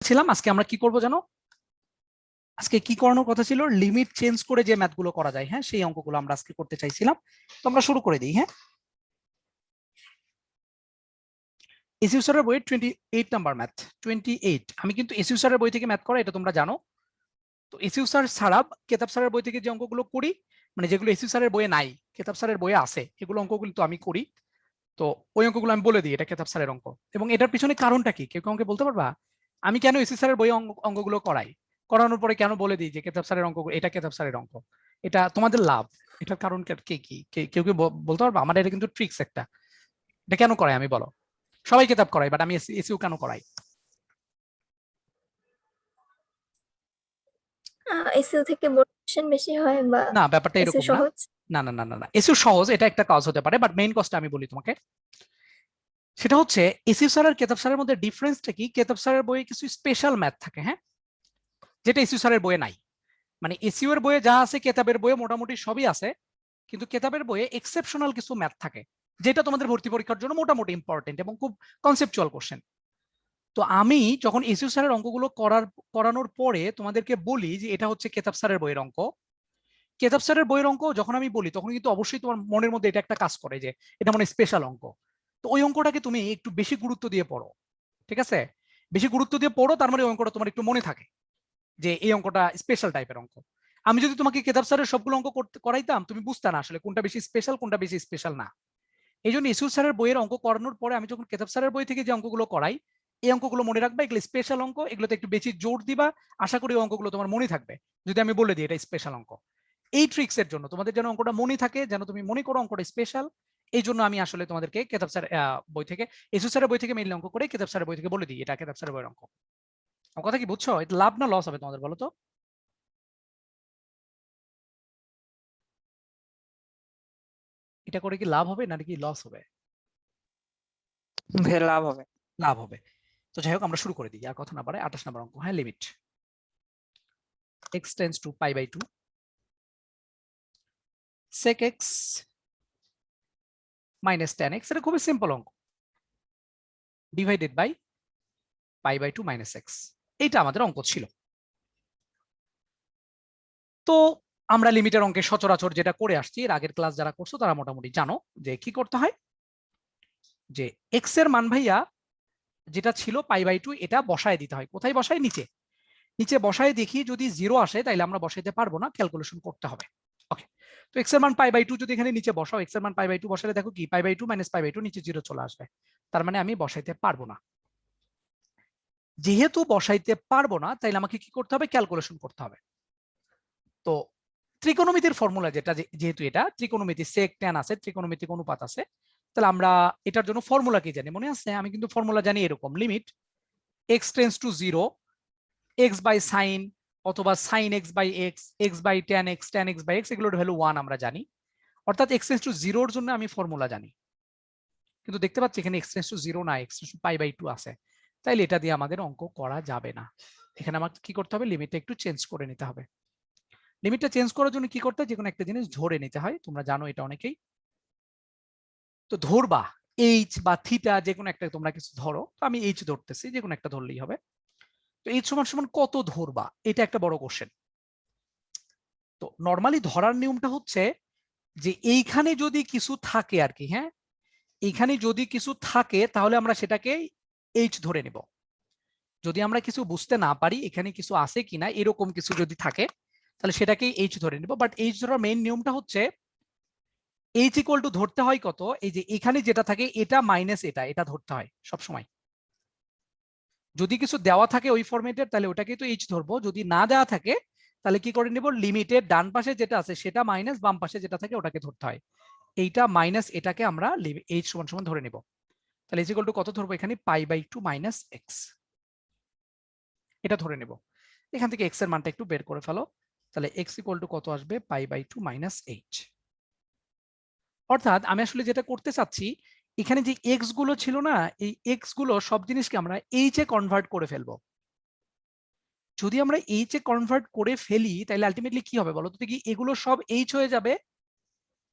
ছিলাম আজকে আমরা কি করব জানো? আজকে কি করানোর কথা ছিল, লিমিট চেঞ্জ করে যে ম্যাথগুলো করা যায়, হ্যাঁ সেই অঙ্কগুলো আমরা আজকে করতে চাইছিলাম। তো আমরা শুরু করে দিই। হ্যাঁ, এসইউ স্যারের বই 28 নাম্বার ম্যাথ 28। আমি কিন্তু এসইউ স্যারের বই থেকে ম্যাথ করা, এটা তোমরা জানো। তো এসইউ স্যার ছাড়া কেতাব স্যারের বই থেকে যে অঙ্কগুলো করি, মানে যেগুলো এসইউ স্যারের বইয়ে নাই, কেতাব স্যারের বইয়ে আছে, এগুলো অঙ্কগুলো তো আমি করি। তো ওই অঙ্কগুলো আমি বলে দিই এটা কেতাব স্যারের অঙ্ক, এবং এটার পিছনে কারণটা কি কেউ আমাকে বলতে পারবা? আমি কেন এসইউ স্যারের বই অঙ্কগুলো করাই, করানোর পরে কেন বলে দিই যে কেতাব স্যারের অঙ্ক, এটা কেতাব স্যারের অঙ্ক, এটা তোমাদের লাভ। এটার কারণ কি কি কেউ কেউ বলতে পারবা? আমার এটা কিন্তু ট্রিক্স একটা। এটা কেন করাই আমি, বলো? সবাই কেতাব করাই, বাট আমি এসইউ কেন করাই? এসইউ থেকে মোটিভেশন বেশি হয়, বা না, ব্যাপারটা এসইউ এরকম না। সহজ? না না না না না, এসইউ সহজ, এটা একটা কাজ হতে পারে, বাট মেইন কজটা আমি বলি তোমাকে। সেটা হচ্ছে এসইউ স্যার আর কেতাব স্যারের মধ্যে ডিফারেন্সটা কি, কেতাব স্যারের বইয়ে কিছু স্পেশাল ম্যাথ থাকে, হ্যাঁ, যেটা এসইউ স্যারের বইয়ে নাই। মানে এসইউ এর বইয়ে যা আছে কেতাবের বইয়ে মোটামুটি সবই আছে, কিন্তু কেতাবের বইয়ে এক্সেপশনাল কিছু ম্যাথ থাকে, যেটা তোমাদের ভর্তি পরীক্ষার জন্য মোটামুটি ইম্পর্টেন্ট এবং খুব কনসেপচুয়াল কোশ্চেন। তো আমি যখন এসইউ স্যারের অঙ্কগুলো করানোর পরে তোমাদেরকে বলি যে এটা হচ্ছে কেতাব স্যারের বইয়ের অঙ্ক, কেতাব স্যারের বইয়ের অঙ্ক যখন আমি বলি তখন কিন্তু অবশ্যই তোমার মনের মধ্যে এটা একটা কাজ করে যে এটা মানে স্পেশাল অঙ্ক। তো ওই অঙ্কটাকে তুমি একটু বেশি গুরুত্ব দিয়ে পড়ো, ঠিক আছে? বেশি গুরুত্ব দিয়ে পড়ো, তার মানে ওই অঙ্কটা তোমার একটু মনে থাকে যে এই অঙ্কটা স্পেশাল টাইপের অঙ্ক। আমি যদি তোমাকে কেতাব স্যারের সবগুলো অঙ্ক করাইতাম, তুমি বুঝতে না আসলে কোনটা বেশি স্পেশাল কোনটা বেশি স্পেশাল না। এই জন্য এসইউ স্যারের বইয়ের অঙ্ক করানোর পরে আমি যখন কেতাব স্যারের বই থেকে যে অঙ্কগুলো করাই, এই অঙ্কগুলো মনে রাখবা, এগুলো স্পেশাল অঙ্ক, এগুলোতে একটু বেশি জোর দিবা, আশা করি অঙ্কগুলো তোমার মনে থাকবে যদি আমি বলে দিই এটা স্পেশাল অঙ্ক। এই ট্রিক্স এর জন্য তোমাদের যেন অঙ্কটা মনে থাকে, যেন তুমি মনে করো অঙ্কটা স্পেশাল, এই জন্য আমি আসলে তোমাদেরকে কেতাব স্যার বই থেকে, এসইউ স্যারের বই থেকে মেইনলি অঙ্ক করে কেতাব স্যারের বই থেকে বলে দিই এটা কেতাব স্যারের বইয়ের অঙ্ক। আমার কথা কি বুঝছো? এটা লাভ না লস হবে তোমাদের, বলো তো? এটা করে কি লাভ হবে নাকি লস হবে? লাভ হবে। লাভ হবে। তো যাই হোক আমরা শুরু করে দিই, আর কথা না পারে। 28 নম্বর অঙ্ক, হ্যাঁ, limit x tends to pi by 2 sec x minus tan x, এটা খুবই সিম্পল অঙ্ক, divided by pi by 2 minus x, এইটা আমাদের অঙ্ক ছিল। তো আমরা লিমিটের অঙ্কে সচরাচর যেটা করে আসছি, এর আগের ক্লাস যারা করছো তারা মোটামুটি জানো যে কি করতে হয়, যে x এর মান ভাইয়া যেটা ছিল পাই বাই 2, এটা বসায় দিতে হয়। কোথায় বসায়? নিচে। নিচে বসায় দেখি যদি 0 আসে তাহলে আমরা বসাইতে পারবো না, ক্যালকুলেশন করতে হবে। ওকে, তো x এর মান পাই বাই 2 যদি এখানে নিচে বসাও, x এর মান পাই বাই 2 বসালে দেখো কি pi by 2 minus pi by 2, নিচে 0 চলে আসবে, তার মানে আমি বসাইতে পারবো না। যেহেতু বসাইতে পারবো না, তাইলে আমাকে কি করতে হবে? ক্যালকুলেশন করতে হবে। তো ত্রিকোণমিতির ফর্মুলা যেটা, যেহেতু এটা ত্রিকোণমিতি, সেক ট্যান আছে, ত্রিকোণমিতিক অনুপাত আছে, তাহলে আমরা এটার জন্য ফর্মুলা কি জানি? মনে আছে? আমি কিন্তু ফর্মুলা জানি এরকম, limit x tends to 0 x by sine, অথবা sine x by x, x by tan x, tan x by x, এগুলোর ভ্যালু 1 আমরা জানি। অর্থাৎ x টেন্ডস টু 0 এর জন্য আমি ফর্মুলা জানি, কিন্তু দেখতে পাচ্ছি এখানে x টেন্ডস টু 0 না, x tends to pi by 2 আছে, তাইলে এটা দিয়ে আমাদের অঙ্ক করা যাবে না। এখানে আমাকে কি করতে হবে? লিমিটটা একটু চেঞ্জ করে নিতে হবে। লিমিটটা চেঞ্জ করার জন্য কি করতে হয়? যে কোনো একটা জিনিস ধরে নিতে হয়, তোমরা জানো এটা অনেকেই। তো ধরবা এইচ বা থিটা, যে কোনো একটা তোমরা কিছু ধরো, তো আমি এইচ ধরতেছি, যে কোনো একটা ধরলেই হবে। তো এইচ সমান সমান কত ধরবা, এটা একটা বড় কোশ্চেন। তো নর্মালি ধরার নিয়মটা হচ্ছে যে এইখানে যদি কিছু থাকে আর কি, হ্যাঁ, এইখানে যদি কিছু থাকে তাহলে আমরা সেটাকে এইচ ধরে নেব। যদি আমরা কিছু বুঝতে না পারি এখানে কিছু আছে কিনা, এরকম কিছু যদি থাকে তাহলে সেটাকেই এইচ ধরে নিব। বাট এইচ ধরার মেইন নিয়মটা হচ্ছে এইচ ইকুয়াল টু ধরতে হয় কত, এই যে এখানে যেটা থাকে এটা মাইনাস এটা, এটা ধরতে হয় সব সময়। যদি কিছু দেওয়া থাকে ওই ফরম্যাটের তাহলে ওটাকেই তো এইচ ধরবো, যদি না দেওয়া থাকে তাহলে কি করে নিব? লিমিটের ডান পাশে যেটা আছে সেটা মাইনাস বাম পাশে যেটা থাকে ওটাকে ধরতে হয়। এইটা মাইনাস এটাকে আমরা এইচ সমান সমান ধরে নিব। তাহলে এইচ ইকুয়াল টু কত ধরবো? এখানে পাই বাই 2 মাইনাস এক্স, এটা ধরে নেব। এখান থেকে এক্স এর মানটা একটু বের করে ফেলো, তাহলে এক্স ইকুয়াল টু কত আসবে? Pi by 2 minus H. অর্থাৎ আমি আসলে যেটা করতে চাচ্ছি, এখানে যে এক্স গুলো ছিল না, এই এক্স গুলো সব জিনিসকে আমরা এইচ এ কনভার্ট করে ফেলবো। যদি আমরা এইচ এ কনভার্ট করে ফেলি তাহলে আলটিমেটলি কি হবে বলো তো? কি এগুলো সব এইচ হয়ে যাবে,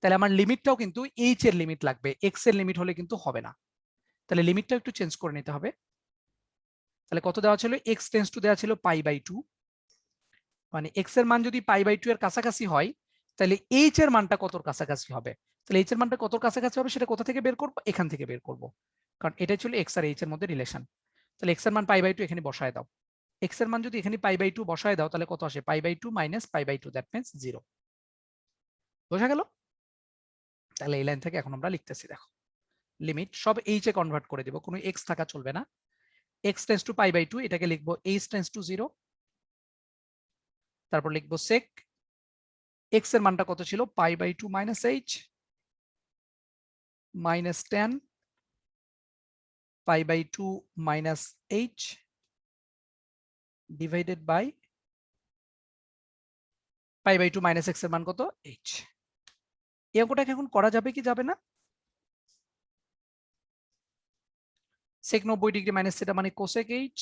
তাহলে আমার লিমিটটাও কিন্তু এইচ এর লিমিট লাগবে, এক্স এর লিমিট হলে কিন্তু হবে না। তাহলে লিমিটটাও একটু চেঞ্জ করে নিতে হবে। তাহলে কত দেওয়া ছিল, x টেন্ডস টু দেওয়া ছিল π/2, মানে x এর মান যদি π/2 এর কাছাকাছি হয় তাহলে h এর মানটা কতর কাছাকাছি হবে। তাহলে h এর মানটা কতর কাছাকাছি হবে সেটা কোথা থেকে বের করব, এখান থেকে বের করব, কারণ এটাই ছিল x আর h এর মধ্যে রিলেশন। তাহলে x এর মান π/2 এখানে বসায় দাও, x এর মান যদি এখানে π/2 বসায় দাও তাহলে কত আসে, π/2 মাইনাস π/2, দ্যাট মিন্স 0। বোঝা গেল? তাহলে এই লাইন থেকে এখন আমরা লিখতেছি, দেখো লিমিট সব h এ কনভার্ট করে দেব, কোনো x থাকা চলবে না। x টেন্ডস টু π/2 এটাকে লিখবো h টেন্ডস টু 0, তারপর লিখবো sec x এর মানটা কত ছিল, π/2 minus h minus tan π/2 minus h divided by π/2 minus x এর মান কত, h। এই অঙ্কটাকে এখন করা যাবে কি যাবে না? sec 90 ডিগ্রি মাইনাস সেটা মানে cosec h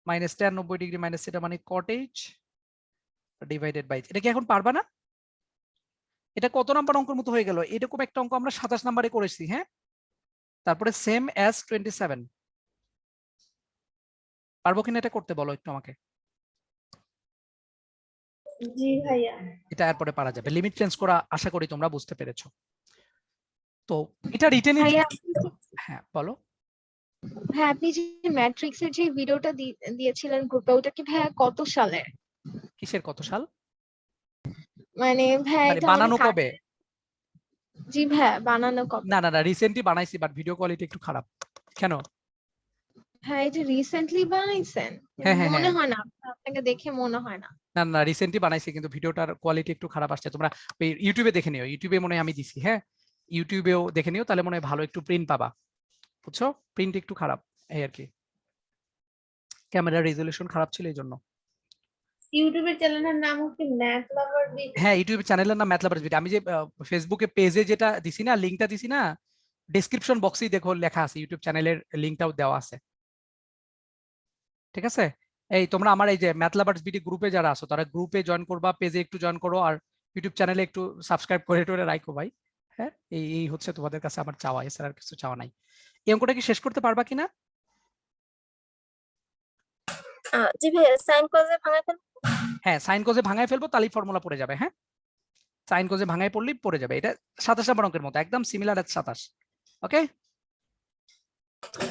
minus tan 90 degree minus সেটা মানে cot h ডিভাইডেড বাই, এটা কি এখন পারবা না? এটা কত নাম্বার অঙ্কের মতো হয়ে গেল, এরকম একটা অঙ্ক আমরা 27 নম্বরে করেছি, হ্যাঁ। তারপরে সেম অ্যাজ 27, পারবো কিনা এটা করতে, বলো একটু আমাকে। জি ভাইয়া। এটা এরপরে পারা যাবে, লিমিট চেঞ্জ করা আশা করি তোমরা বুঝতে পেরেছো। তো এটা রিটেনের, ভাইয়া, হ্যাঁ বলো। হ্যাঁ আপনি যে ম্যাট্রিক্সের যে ভিডিওটা দিয়েছিলেন গ্রুপে, ওটা কি ভাইয়া কত সালের? কিসের কত সাল, মানে ভাইয়া মানে এটা বানানো অনেক কবে? জি ভাইয়া বানানো কবে? না না না, রিসেন্টলি বানাইছি, বাট ভিডিও কোয়ালিটি একটু খারাপ। কেন? হ্যাঁ এই যে রিসেন্টলি বানাইছেন, হ্যাঁ হ্যাঁ মনে হ্যাঁ, হয় না, আপনাকে দেখে মনে হয় না। না না রিসেন্টলি বানাইছি, কিন্তু ভিডিওটার কোয়ালিটি একটু খারাপ আসছে। তোমরা ওই ইউটিউবে দেখে নিও, ইউটিউবে মনে হয় আমি দিছি, হ্যাঁ ইউটিউবেও দেখে নিও, তাহলে মনে হয় ভালো একটু প্রিন্ট পাবা, বুঝছো? প্রিন্ট একটু খারাপ এই আর কি, ক্যামেরার রেজলিউশন খারাপ ছিল এই জন্য। ইউটিউবের চ্যানেলের নাম হচ্ছে ম্যাথ লাভার বিডি। হ্যাঁ ইউটিউব চ্যানেলের নাম ম্যাথ লাভার্স ভিডিও। আমি যে ফেসবুকে পেজে যেটা দিছি না, লিংকটা দিছি না, ডেসক্রিপশন বক্সেই দেখো লেখা আছে, ইউটিউব চ্যানেলের লিংকটাও দেওয়া আছে, ঠিক আছে? এই তোমরা আমার এই যে ম্যাথ লাভার্স ভিডিও গ্রুপে যারা আছো তারা গ্রুপে জয়েন করবা, পেজে একটু জয়েন করো, আর ইউটিউব চ্যানেলে একটু সাবস্ক্রাইব করে টোরে রাখো ভাই। হ্যাঁ এই এই হচ্ছে তোমাদের কাছে আমার চাওয়া, এছাড়া আর কিছু চাওয়া নাই। এই অঙ্কটা কি শেষ করতে পারবা কিনা? জি ভাইয়া, সাইন কজে ভাঙা ফেল। হ্যাঁ সাইন কোজে ভাঙায় ফেলবো, তাহলেই ফর্মুলা পড়ে যাবে। হ্যাঁ সাইন কোজে ভাঙায় পড়লেই পড়ে যাবে, এটা 27 নম্বর অঙ্কের মতো একদম সিমিলার 27। ওকে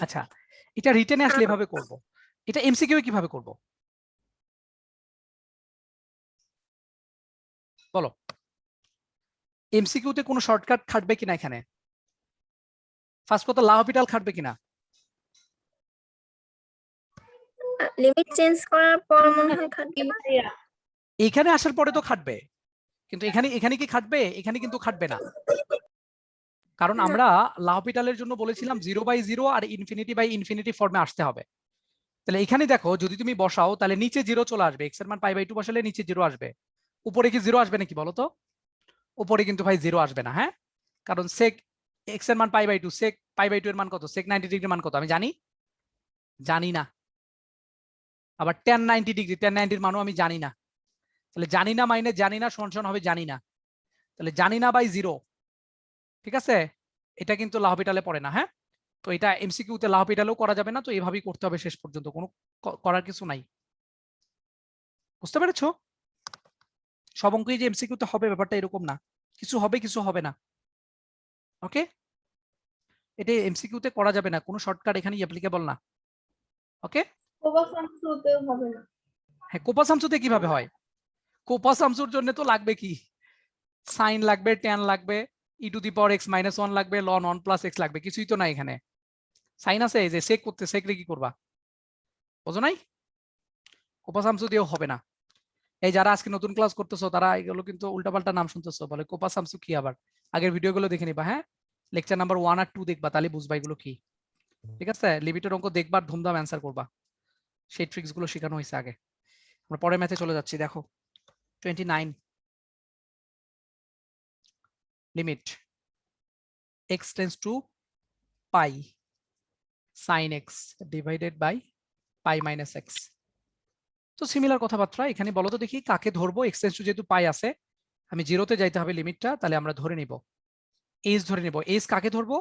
আচ্ছা, এটা রিটেনে আসলে এভাবে করব, এটা এমসিকিউ কিভাবে করব বলো? এমসিকিউতে কোনো শর্টকাট খাটবে কিনা এখানে? ফার্স্ট কথা, লা হপিটাল খাটবে কিনা? লিমিট চেঞ্জ করার পর মনে হয় খাটবে না। এইখানে আসার পরে তো খাটবে, কিন্তু এখানে এখানে কি খাটবে? এখানে কিন্তু খাটবে না, কারণ না। আমরা লা হপিটালের জন্য বলেছিলাম 0/0 আর ইনফিনিটি ফর্মে আসতে হবে। তাহলে এখানে দেখো যদি তুমি বসাও তাহলে নিচে 0 চলে আসবে, x এর মান π/2 বসালে নিচে 0 আসবে, উপরে কি 0 আসবে নাকি বলো তো? উপরে কিন্তু ভাই 0 আসবে না, হ্যাঁ কারণ sec x এর মান π/2, sec π/2 এর মান কত, sec 90 ডিগ্রির মান কত আমি জানি? জানি না। আবার tan 90 ডিগ্রি, tan 90 এর মানও আমি জানি না। তাহলে জানি না মাইনে জানি না সমান সমান হবে জানি না, তাহলে জানি না বাই 0, ঠিক আছে? এটা কিন্তু লা হপিটালে পড়ে না, হ্যাঁ। তো এটা এমসিকিউতে লা হপিটালেও করা যাবে না, তো এভাবেই করতে হবে শেষ পর্যন্ত, কোনো করার কিছু নাই। বুঝতে পেরেছো? সব অঙ্কই যে এমসিকিউতে হবে ব্যাপারটা এরকম না, কিছু হবে কিছু হবে না। ওকে, এটা এমসিকিউতে করা যাবে না, কোনো শর্টকাট এখানে অ্যাপ্লিকেবল না। ওকে কোবাসামসুতেও হবে না। হ্যাঁ কোপা সামসুতে কিভাবে হয়? কোপা সামসুর জন্য তো লাগবে কি, সাইন লাগবে, ট্যান লাগবে, e⁻x-1 লাগবে, ln 1 + x লাগবে, কিছুই তো নাই এখানে। সাইন আছে, এই যে সেক করতে, সেক রে কি করবা বোঝো নাই? কোপা সামসু দিয়েও হবে না। এই যারা আজকে নতুন ক্লাস করতেছো তারা এগুলো কিন্তু উল্টাপাল্টা নাম শুনতেছো, বলে কোপা সামসু কি, আবার আগের ভিডিওগুলো দেখে নিবা, হ্যাঁ লেকচার নাম্বার 1 আর 2 দেখবা, তাহলে বুঝবা এগুলো কি। ঠিক আছে, লিমিটের অঙ্ক দেখবার ধুমধাম অ্যান্সার করবা, সেই ট্রিক্স গুলো শেখানো হয়েছে আগে। আমরা পরের ম্যাথে চলে যাচ্ছি, দেখো 29, limit x tends to π sin x divided by π - x। তো সিমিলার কথাবার্তা এখানে, বলো তো দেখি কাকে ধরবো, x টেন্ডস টু যেহেতু পাই আছে, আমি 0-তে যাইতে হবে লিমিটটা, তাহলে আমরা ধরে নিব h ধরে নিব। h কাকে ধরবো?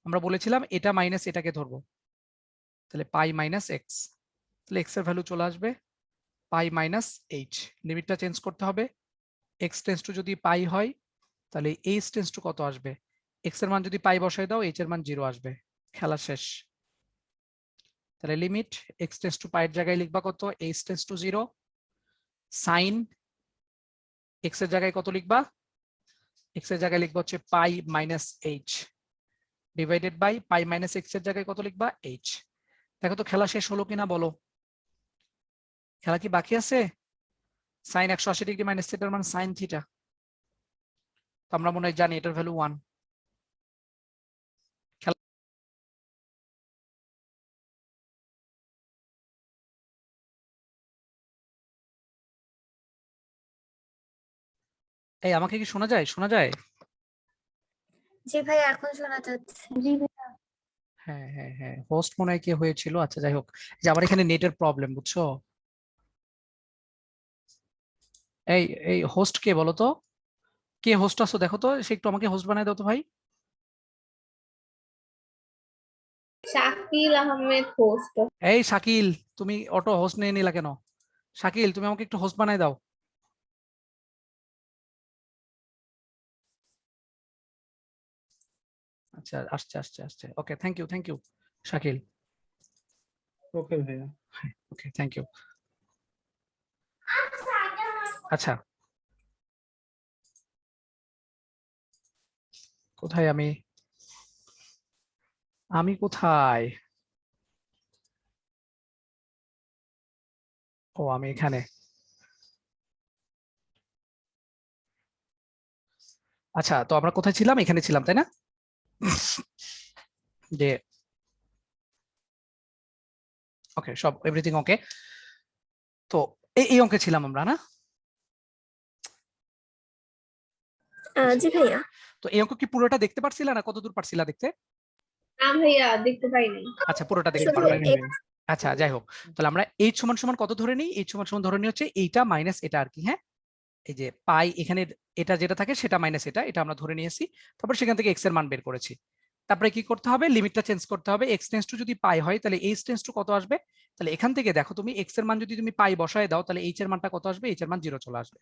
আমরা বলেছিলাম এটা মাইনাস এটাকে ধরবো, তাহলে পাই মাইনাস এক্স, তাহলে এক্স এর ভ্যালু চলে আসবে পাই মাইনাস এইচ। লিমিটটা চেঞ্জ করতে হবে, এক্স টেন্স টু যদি পাই হয় তাহলে এইচ টেন্স টু কত আসবে, এক্স এর মান যদি পাই বসায় দাও এইচ এর মান 0 আসবে, খেলা শেষ। তাহলে limit x tends to pi এর জায়গায় লিখবা কত, h tends to 0, sine x এর জায়গায় কত লিখবা, এক্স এর জায়গায় লিখবা হচ্ছে pi minus h divided by pi minus x এর জায়গায় কত লিখবা, এইচ। দেখো তো খেলা শেষ হলো কিনা বলো, খেলা কি বাকি আছে? সাইন 180 ডিগ্রি মাইনাস থিটার মান সাইন থিটা, আমরা মনে হয় জানি এটার ভ্যালু 1। এই আমাকে কি শোনা যায়, শোনা যায়? জি ভাই, এখন শোনা যাচ্ছে। জি ভাইয়া। হ্যাঁ হ্যাঁ হ্যাঁ, হোস্ট মনে হয় কে হয়েছিল, আচ্ছা যাই হোক, যে আমার এখানে নেটের প্রবলেম বুঝছো। এই এই হোস্ট কে বলো তো, কে হোস্ট আছো দেখো তো, সে একটু আমাকে হোস্ট বানাই দাও তো ভাই। শাকিল আহমেদ হোস্ট। এই শাকিল, তুমি অটো হোস্ট নিয়ে নিলা কেন? শাকিল তুমি আমাকে একটু হোস্ট বানাই দাও। আচ্ছা আসছে আসছে আসছে, okay thank you Shakil. Okay ভাইয়া। Okay thank you. আচ্ছা কোথায় আমি, আমি কোথায়, ও আমি এখানে। আচ্ছা তো আমরা কোথায় ছিলাম, এখানে ছিলাম তাই না, যে ওকে সব এভরিথিং ওকে। তো এই অঙ্কে ছিলাম আমরা না? জি ভাইয়া। তো এই অঙ্ক কি পুরোটা দেখতে পারছিলা না কতদূর পারছিলা দেখতে? না ভাইয়া, দেখতে পাইনি। আচ্ছা পুরোটা দেখতে শুধু পারবে। X। আচ্ছা যাই হোক, তাহলে আমরা এইচ সমান সমান কত ধরে নিই, এইচ সমান সমান ধরে নিই হচ্ছে এইটা মাইনাস এটা আর কি। হ্যাঁ এই যে পাই এখানে এটা যেটা থাকে সেটা মাইনাস এটা, এটা আমরা ধরে নিয়েছি, তারপর সেখান থেকে এক্স এর মান বের করেছি। তারপরে কি করতে হবে, লিমিটটা চেঞ্জ করতে হবে, এক্স টেন্স টু যদি পাই হয় তাহলে এইচ টেন্স টু কত আসবে, তাহলে এখান থেকে দেখো তুমি এক্স এর মান যদি তুমি পাই বসায় দাও তাহলে এইচ এর মানটা কত আসবে, এইচ এর মান 0 চলে আসবে।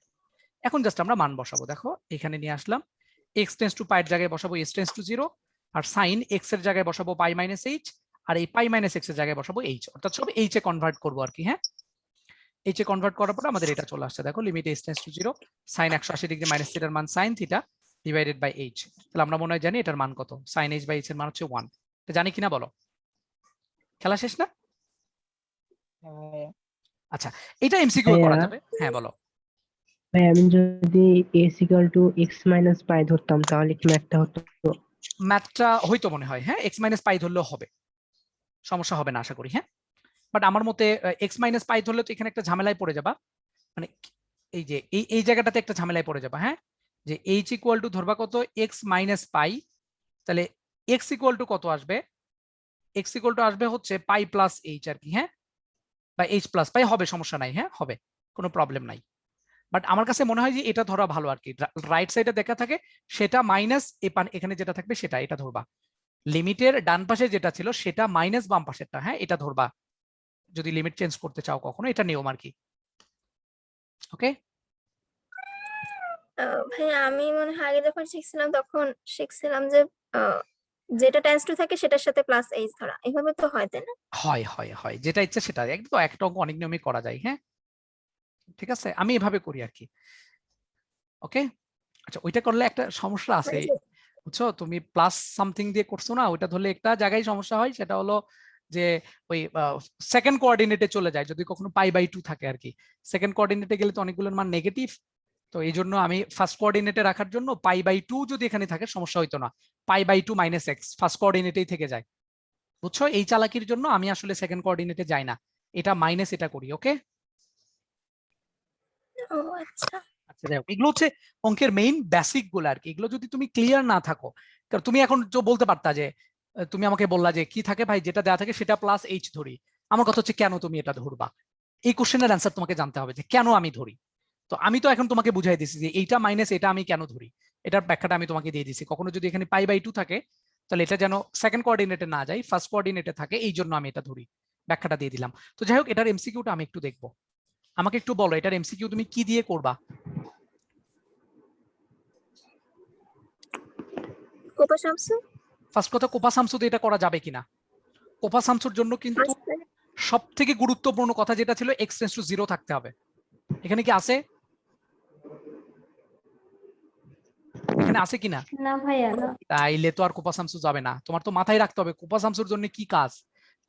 এখন জাস্ট আমরা মান বসাবো, দেখো এখানে নিয়ে আসলাম, এক্স টেন্স টু পাই এর জায়গায় বসাবো এইচ টেন্স টু 0, আর সাইন এক্স এর জায়গায় বসাবো পাই মাইনাস এইচ, আর এই পাই মাইনাস এক্স এর জায়গায় বসাবো এইচ, অর্থাৎ সব এইচ এ কনভার্ট করবো আর কি। হ্যাঁ এইচ এ কনভার্ট করার পর আমাদের এটা চলে আসছে, দেখো limit h tends to 0, sine 180 degree minus থিটার মান sine theta divided by h. তাহলে আমরা মনে হয় জানি এটার মান কত, সাইন এইচ বাই এইচ এর মান হচ্ছে 1। এটা জানি কিনা বলো, খেলা শেষ না? আচ্ছা এটা এমসিকিউ করা যাবে, হ্যাঁ বলো। ভাই আমি যদি s equal to x minus পাই ধরতাম তাহলে কি ম্যাথটা হতো? ম্যাথটা হয়তো মনে হয়, হ্যাঁ এক্স মাইনাস পাই ধরলেও হবে, সমস্যা হবে না আশা করি। হ্যাঁ বাট আমার মতে এক্স মাইনাস পাই ধরলে তো এখানে একটা ঝামেলায় পড়ে যাবা, মানে এই যে এই জায়গাটাতে একটা ঝামেলায় পড়ে যাবা। হ্যাঁ যে এইচ ইকুয়াল টু ধরবা কত এক্স মাইনাস পাই, তাহলে এক্স ইকুয়াল টু কত আসবে, এক্স ইকুয়াল টু আসবে হচ্ছে পাই প্লাস এইচ আর কি। হ্যাঁ বা এইচ প্লাস পাই হবে, সমস্যা নাই, হ্যাঁ হবে, কোনো প্রবলেম নাই। বাট আমার কাছে মনে হয় যে এটা ধরা ভালো আর কি, রাইট সাইডে দেখা থাকে সেটা মাইনাস এখানে যেটা থাকবে সেটা, এটা ধরবা, লিমিটের ডান পাশে যেটা ছিল সেটা মাইনাস বাম পাশেরটা, হ্যাঁ এটা ধরবা যদি লিমিট চেঞ্জ করতে চাও কখনো, এটা নিয়ম আর কি। ওকে ভাইয়া আমি মনে হয় আগে যখন শিখছিলাম তখন শিখছিলাম যে যেটা টেন্স টু থাকে সেটার সাথে প্লাস এইচ ধরা, এভাবে তো হয় তাই না? হয় হয় হয়, যেটা ইচ্ছে সেটা, একদম একটা অঙ্ক অনেক নিয়মে করা যায়। হ্যাঁ ঠিক আছে, আমি এভাবে করি আর কি। ওকে আচ্ছা ওইটা করলে একটা সমস্যা আছে মানে বুঝছো, তুমি প্লাস সামথিং দিয়ে করছো না, ওইটা ধরলে একটা জায়গায় সমস্যা হয়, সেটা হলো যে ওই সেকেন্ড কোঅর্ডিনেটে চলে যায় যদি কখনো পাই বাই 2 থাকে আর কি। সেকেন্ড কোঅর্ডিনেটে গেলে তো অনেকগুলোর মান নেগেটিভ, তো এই জন্য আমি ফার্স্ট কোঅর্ডিনেটে রাখার জন্য পাই বাই 2 যদি এখানে থাকে সমস্যা হইতো না, pi by 2 minus x first কোঅর্ডিনেটেই থেকে যায় বুঝছো। এই চালাকির জন্য আমি আসলে সেকেন্ড কোঅর্ডিনেটে যাই না, এটা মাইনাস এটা করি। ওকে ও আচ্ছা। আচ্ছা যাই হোক, এগুলো হচ্ছে অঙ্কের মেইন বেসিক গুলো আর কি, এগুলো যদি তুমি ক্লিয়ার না থাকো, কারণ তুমি এখন তো বলতে পারতা যে তুমি আমাকে বললা যে কি থাকে ভাই যেটা দেওয়া থাকে সেটা প্লাস এইচ ধরি, আমার কথা হচ্ছে কেন তুমি এটা ধরবা, এই কোশ্চেনের অ্যান্সার তোমাকে জানতে হবে যে কেন আমি ধরি। তো আমি তো এখন তোমাকে বুঝাই দিছি যে এইটা মাইনাস এটা আমি কেন ধরি, এটার ব্যাখ্যাটা আমি তোমাকে দিয়ে দিছি। কখনো যদি এখানে পাই বাই 2 থাকে তাহলে এটা যেন সেকেন্ড কোঅর্ডিনেটে না যায়, ফার্স্ট কোঅর্ডিনেটে থাকে, এই জন্য আমি এটা ধরি, ব্যাখ্যাটা দিয়ে দিলাম। তো যাই হোক, এটার এমসিকিউটা আমি একটু দেখবো। আমাকে একটু বলো এটার এমসিকিউ তুমি কি দিয়ে করবা? কোপা শামসু ফার্স্ট কথা, কোপা শামসু দিয়ে এটা করা যাবে কিনা। কোপা শামসুর জন্য কিন্তু সব থেকে গুরুত্বপূর্ণ কথা যেটা ছিল এক্স টেন্ডস টু 0 থাকতে হবে। এখানে কি আছে? এখানে আছে কিনা? না ভাইয়া না। তাইলে তো আর কোপা শামসু যাবে না। তোমার তো মাথায় রাখতে হবে কোপা শামসুর জন্য কি কাজ।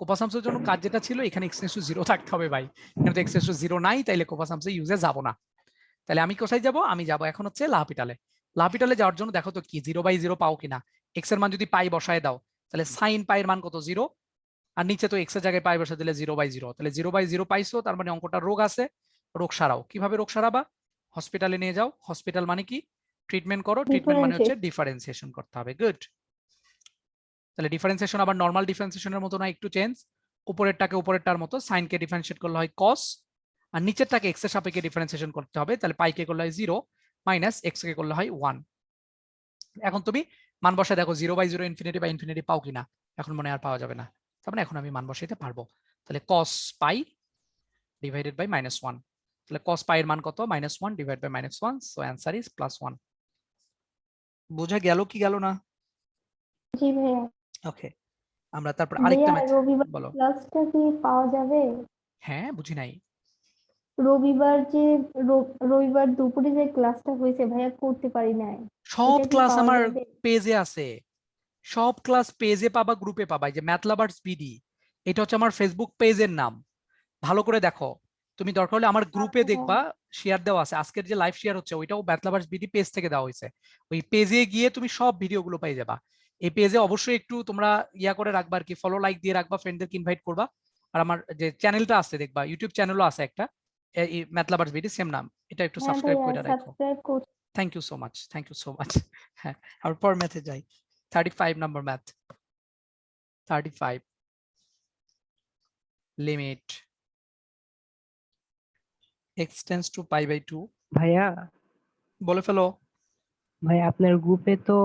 কোপা শামসুর জন্য কাজ যেটা ছিল এখানে এক্স টেন্ডস টু 0 থাকতে হবে ভাই। এখানে তো এক্স টেন্ডস টু 0 নাই, তাইলে কোপা শামসু ইউজে যাব না। তাহলে আমি কোথায় যাব? আমি যাব এখন হচ্ছে লাপিটালে। লাপিটালে যাওয়ার জন্য দেখো তো কি 0/0 পাও কিনা। এক্স এর মান যদি পাই বসায় দাও তাহলে সাইন পাই এর মান কত? 0। আর নিচে তো এক্স এর জায়গায় পাই বসায় দিলে 0/0, তাহলে 0/0 পাইছো, তার মানে অঙ্কটা রোগ আছে, রোগ সারাও। কিভাবে রোগ সারাবা? হসপিটালে নিয়ে যাও। হসপিটাল মানে কি? ট্রিটমেন্ট করো। ট্রিটমেন্ট মানে হচ্ছে ডিফারেন্সিয়েশন করতে হবে। গুড। তাহলে ডিফারেন্সিয়েশন আবার নরমাল ডিফারেন্সিয়েশনের মতো না, একটু চেঞ্জ। উপরেরটাকে উপরেরটার মতো, সাইনকে ডিফারেন্সিয়েট করলে হয় কস, আর নিচেরটাকে এক্স এর সাপেক্ষে ডিফারেন্সিয়েশন করতে হবে। তাহলে পাই কে করলে হয় 0 মাইনাস এক্স কে করলে হয় 1। এখন তুমি মান বসায় দেখো 0/0 ইনফিনিটি বা ইনফিনিটি পাও কিনা। এখন মনে আর পাওয়া যাবে না, তার মানে এখন আমি মান বসাইতে পারবো। তাহলে cos পাই ডিভাইডেড বাই -1। তাহলে cos পাই এর মান কত? -1 divide by -1, so answer is +1। বোঝা গেল কি গেল না? জি ভাইয়া। ওকে, আমরা তারপর আরেকটা ম্যাথ রবিবার বলো। ক্লাসটা কি পাওয়া যাবে? হ্যাঁ, বুঝি নাই। রবিবার যে রবিবার দুপুরে যে ক্লাসটা হয়েছে ভাইয়া করতে পারি নাই। সব এটা কি ক্লাস পাওয়া আমার যাবে? পেজে আছে, সব ক্লাস পেজে পাবা, গ্রুপে পাবা। এই যে ম্যাথ লাভার্স বিডি, এটা হচ্ছে আমার ফেসবুক পেজের নাম। ভালো করে দেখো, তুমি দরকার হলে আমার গ্রুপে দেখবা শেয়ার দেওয়া আছে। আজকের যে লাইভ শেয়ার হচ্ছে ওইটাও ম্যাথ লাভার্স বিডি পেজ থেকে দেওয়া হয়েছে। ওই পেজে গিয়ে তুমি সব ভিডিওগুলো পেয়ে যাবা। এই পেজে অবশ্যই একটু তোমরা ইয়া করে রাখবা আর কি, ফলো লাইক দিয়ে রাখবা, ফ্রেন্ডদেরকে ইনভাইট করবা। আর আমার যে চ্যানেলটা আছে দেখবা, ইউটিউব চ্যানেলও আছে একটা, ম্যাথ লাভার্স বিডি সেম নাম, এটা একটু হ্যাঁ সাবস্ক্রাইব ভাইয়া করে রাখো। সাবস্ক্রাইব করছি। Thank you so much, thank you so much. হ্যাঁ, আর পর ম্যাথে যাই। 35 number math. 35 limit x tends to π/2। ভাইয়া বলে ফেলো। ভাই আপনার গ্রুপে তো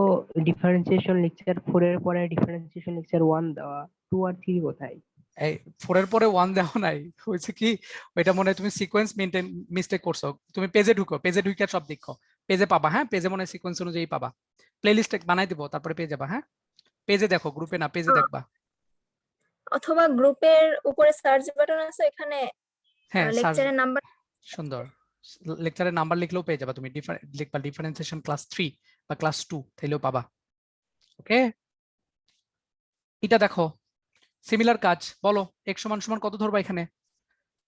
ডিফারেন্সিয়েশন লেকচার 4 এর পরে ডিফারেন্সিয়েশন লেকচার 1 দেওয়া, 2 আর 3 কোথায়? এই 4 এর পরে 1 দেওয়া নাই, হয়েছে কি ওইটা মনে হয় তুমি সিকোয়েন্স মেইনটেইন মিস্টেক করছো। তুমি পেজে ঢুকো, পেজে ঢুকে সব দেখো, পেজে পাবা। হ্যাঁ, পেজে মনে হয় সিকোয়েন্স অনুযায়ী পাবা। প্লেলিস্ট বানাই দিব, তারপরে পেয়ে যাবা। হ্যাঁ, পেজে দেখো, গ্রুপে না, পেজে দেখবা। অথবা গ্রুপের উপরে সার্চ বাটন আছে, এখানে হ্যাঁ, লেকচারের নাম্বার। সুন্দর, লেকচারের নাম্বার লিখলেও পেয়ে যাবা। তুমি লিখবা ডিফারেন্সিয়েশন ক্লাস 3 বা ক্লাস 2, তাইলেও পাবা। ওকে, এটা দেখো সিমিলার কাজ। বলো x সমান কত ধরবা এখানে?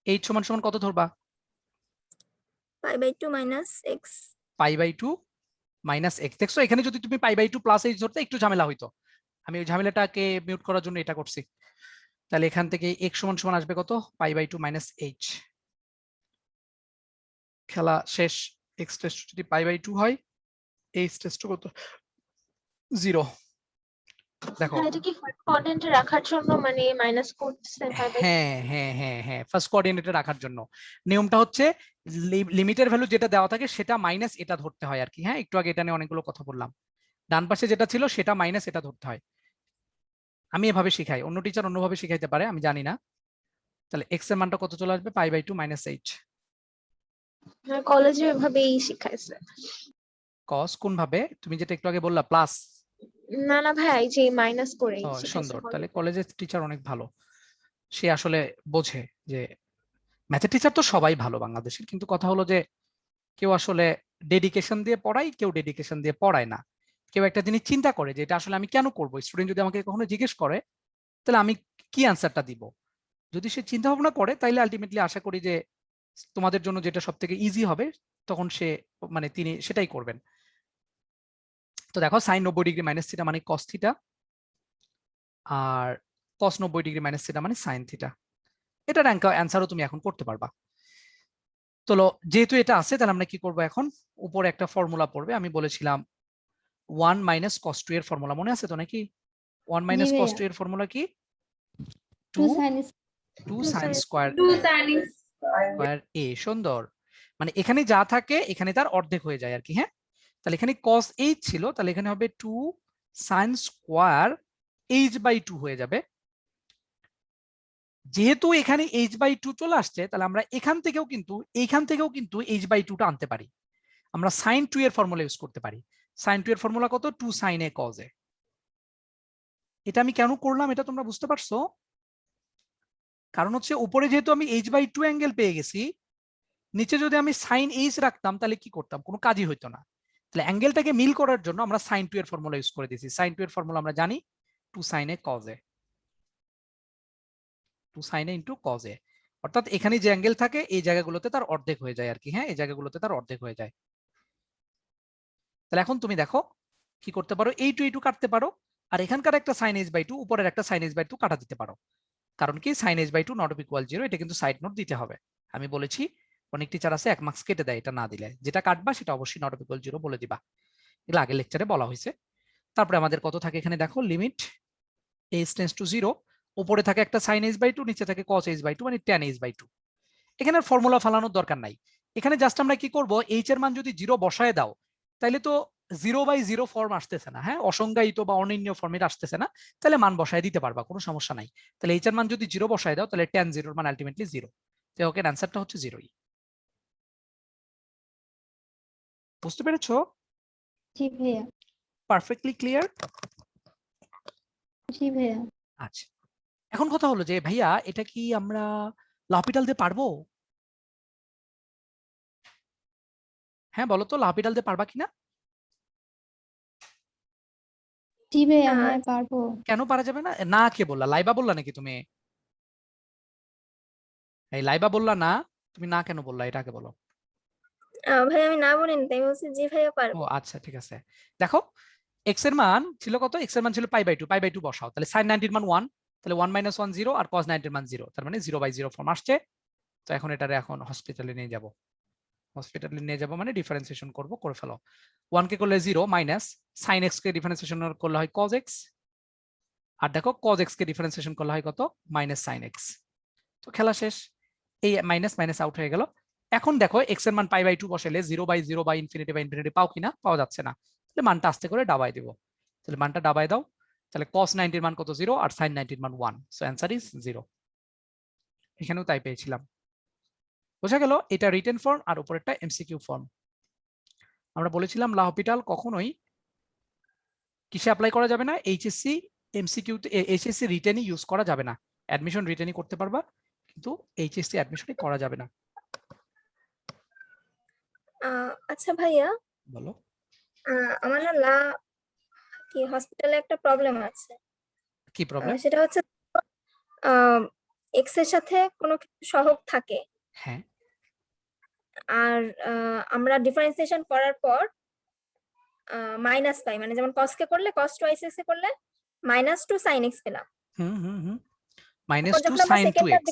h সমান কত ধরবা? π/2 মাইনাস এক্স। π/2 minus x. দেখছো এখানে যদি তুমি π/2 প্লাস এইচ ধরতে একটু ঝামেলা হইতো, আমি ওই ঝামেলাটাকে মিউট করার জন্য এটা করছি। তাহলে এখান থেকে x সমান আসবে কত? π/2 মাইনাস এইচ। খেলা শেষ। x টেস্ট যদি π/2 হয়, h টেস্ট কত? 0। দেখো, এটা কি ফার্স্ট কোঅর্ডিনেটে রাখার জন্য মানে মাইনাস করতেছেন 5/2? হ্যাঁ হ্যাঁ হ্যাঁ হ্যাঁ, ফার্স্ট কোঅর্ডিনেটে রাখার জন্য নিয়মটা হচ্ছে লিমিটের ভ্যালু যেটা দেওয়া থাকে সেটা মাইনাস এটা ধরতে হয় আর কি। হ্যাঁ, একটু আগে এটা নিয়ে অনেকগুলো কথা বললাম। ডান পাশে যেটা ছিল সেটা মাইনাস এটা ধরতে হয়। আমি এভাবে শিখাই, অন্য টিচার অন্যভাবে শিখাইতে পারে, আমি জানি না। তাহলে এক্স এর মানটা কত চলে আসবে? π/2 মাইনাস এইচ। কলেজে এভাবেই শিখাইছে। কস কোন ভাবে? তুমি যেটা একটু আগে বললা প্লাস। না না ভাই, এই যে মাইনাস করে ও শিখাইছে সুন্দর, তাহলে কলেজে। কলেজের টিচার অনেক ভালো, সে আসলে বোঝে যে ম্যাথের টিচার তো সবাই ভালো বাংলাদেশের, কিন্তু কথা হলো যে কেউ আসলে ডেডিকেশন দিয়ে পড়ায়, কেউ ডেডিকেশন দিয়ে পড়ায় না। কেউ একটা জিনিস চিন্তা করে যে এটা আসলে আমি কেন করবো। স্টুডেন্ট যদি আমাকে কখনো জিজ্ঞেস করে তাহলে আমি কি অ্যান্সারটা দিব। যদি সে চিন্তা ভাবনা করে তাইলে আলটিমেটলি আশা করি যে তোমাদের জন্য যেটা সব থেকে ইজি হবে তখন সে মানে তিনি সেটাই করবেন। তো দেখো সাইন 90 ডিগ্রি মাইনাস থিটা মানে কস থিটা, আর কস 90 ডিগ্রি মাইনাস থিটা মানে সাইন থিটা। এটার অ্যান্সারও তুমি এখন করতে পারবা। তো যেহেতু এটা আছে তাহলে আমরা কি করব এখন? উপরে একটা ফর্মুলা পড়বে, আমি বলেছিলাম 1 মাইনাস cos 2 এর ফর্মুলা মনে আছে তো নাকি? 1 মাইনাস cos 2 এর ফর্মুলা কি? 2 sin square 2 sin square a। সুন্দর, মানে এখানে যা থাকে এখানে তার অর্ধেক হয়ে যায় আর কি। হ্যাঁ, তাহলে এখানে cos 8 ছিল, তাহলে এখানে হবে 2 sin স্কয়ার h/2 হয়ে যাবে। যেহেতু এখানে h/2 চলে আসছে, তাহলে আমরা এইখান থেকেও কিন্তু h/2টা আনতে পারি। আমরা sin 2 এর ফর্মুলা ইউজ করতে পারি। sin 2 এর ফর্মুলা কত? 2 sin a cos a। এটা আমি কেন করলাম এটা তোমরা বুঝতে পারছো? কারণ হচ্ছে উপরে যেহেতু আমি h/2 অ্যাঙ্গেল পেয়ে গেছি, নিচে যদি আমি sin h রাখতাম তাহলে কি করতাম? কোনো কাজই হইতো না। তাহলে অ্যাঙ্গেলটাকে মিল করার জন্য আমরা sin 2 এর ফর্মুলা ইউজ করে দিয়েছি। sin 2 এর ফর্মুলা আমরা জানি 2 sin a cos a, 2 sin a into cos a। অর্থাৎ এখানে যে অ্যাঙ্গেল থাকে এই জায়গাগুলোতে তার অর্ধেক হয়ে যায় আর কি। হ্যাঁ, এই জায়গাগুলোতে তার অর্ধেক হয়ে যায়। তাহলে এখন তুমি দেখো কি করতে পারো, এই টু কাটতে পারো, আর এখানকার একটা sin h/2 উপরের একটা sin h/2 কাটা দিতে পারো। কারণ কি sin h/2 নট ইকুয়াল 0, এটা কিন্তু সাইড নোট দিতে হবে। আমি বলেছি অনেক টিচার আছে 1 মার্কস কেটে দেয় এটা না দিলে। যেটা কাটবা সেটা অবশ্যই নট ইকুয়াল 0 বলে দিবা। এগুলো আগের লেকচারে বলা হয়েছে। তারপরে আমাদের কত থাকে এখানে দেখো, লিমিট h টেন্ডস টু 0, উপরে থাকে একটা sin h/2, নিচে থাকে cos h/2 মানে tan h/2। এখানে ফর্মুলা ফালানোর দরকার নাই। এখানে জাস্ট আমরা কি করব, h এর মান যদি 0 বসায় দাও তাহলে তো 0/0 ফর্ম আসতেছে না। হ্যাঁ, অসংজ্ঞায়িত বা অনির্ণীয় ফর্মেট আসতেছে না, তাহলে মান বসায় দিতে পারবা, কোনো সমস্যা নাই। তাহলে h এর মান যদি 0 বসায় দাও তাহলে tan 0 এর মান আলটিমেটলি 0। তো ওকে, অ্যানসারটা হচ্ছে 0ই। বুঝতে পেরেছো? জি ভাইয়া, পারফেক্টলি ক্লিয়ার? জি ভাইয়া। আচ্ছা, এখন কথা হলো যে ভাইয়া এটা কি আমরা l'Hopital দিয়ে পারবো? হ্যাঁ বলো তো, l'Hopital দিয়ে পারবা কিনা? জি ভাইয়া, আহ, হ্যাঁ পারবো। কেন পারা যাবে না? না কে বললা? লাইবা বললা নাকি তুমি? এই লাইবা বললা না, তুমি না কেন বললা এটা আগে বলো। ভাই আমি না বলিনি, তাই বলছি জি ভাইয়া ও পারবো। আচ্ছা, ঠিক আছে। দেখো x এর মান ছিল কত? x এর মান ছিল π/2 বসাও, তাহলে sin 90 এর মান 1, তাহলে 1 - 1 0, আর cos 90 এর মান 0, তার মানে 0/0 ফর্ম আসছে। তো এখন এটারে এখন হসপিটালে নিয়ে যাব। হসপিটালে নিয়ে যাব মানে ডিফারেন্সিয়েশন করব, করে ফেলো। 1 কে করলে 0 মাইনাস sin x কে ডিফারেন্সিয়েশন করলে হয় cos x, আর দেখো cos x কে ডিফারেন্সিয়েশন করলে হয় কত? Minus sin x। তো খেলা শেষ, এই মাইনাস মাইনাস আউট হয়ে গেল। এখন দেখো x এর মান π/2 বসালে 0/0 বা ইনফিনিটি পাও কিনা? পাওয়া যাচ্ছে না। তাহলে মানটা আস্তে করে ডাবাই দিব। তাহলে মানটা ডাবাই দাও, তাহলে cos 90 এর মান কত? 0, আর sin 90 এর মান 1, সো অ্যানসার ইজ 0। এখানেও তাই পেয়েছিলাম। বোঝা গেল? এটা রিটেন ফর্ম আর উপরেরটা এমসিকিউ ফর্ম। আমরা বলেছিলাম l'Hopital কখনোই কিসে অ্যাপ্লাই করা যাবে না? এইচএসসি এমসিকিউ তে, এইচএসসি রিটেনই ইউজ করা যাবে না। অ্যাডমিশন রিটেনই করতে পারবা, কিন্তু এইচএসসি অ্যাডমিশনই করা যাবে না। আচ্ছা ভাইয়া, বলো। আমার না কি হসপিটালে একটা প্রবলেম আছে। কি প্রবলেম? সেটা হচ্ছে এক্স এর সাথে কোনো কিছু সহগ থাকে, হ্যাঁ, আর আমরা ডিফারেন্সিয়েশন করার পর মাইনাস পাই, মানে যেমন cos কে করলে cos 2x কে করলে -2 sin x পেলাম। হুম হুম হুম, তারপর -2 যখন আমরা sin সেকেন্ড 2x।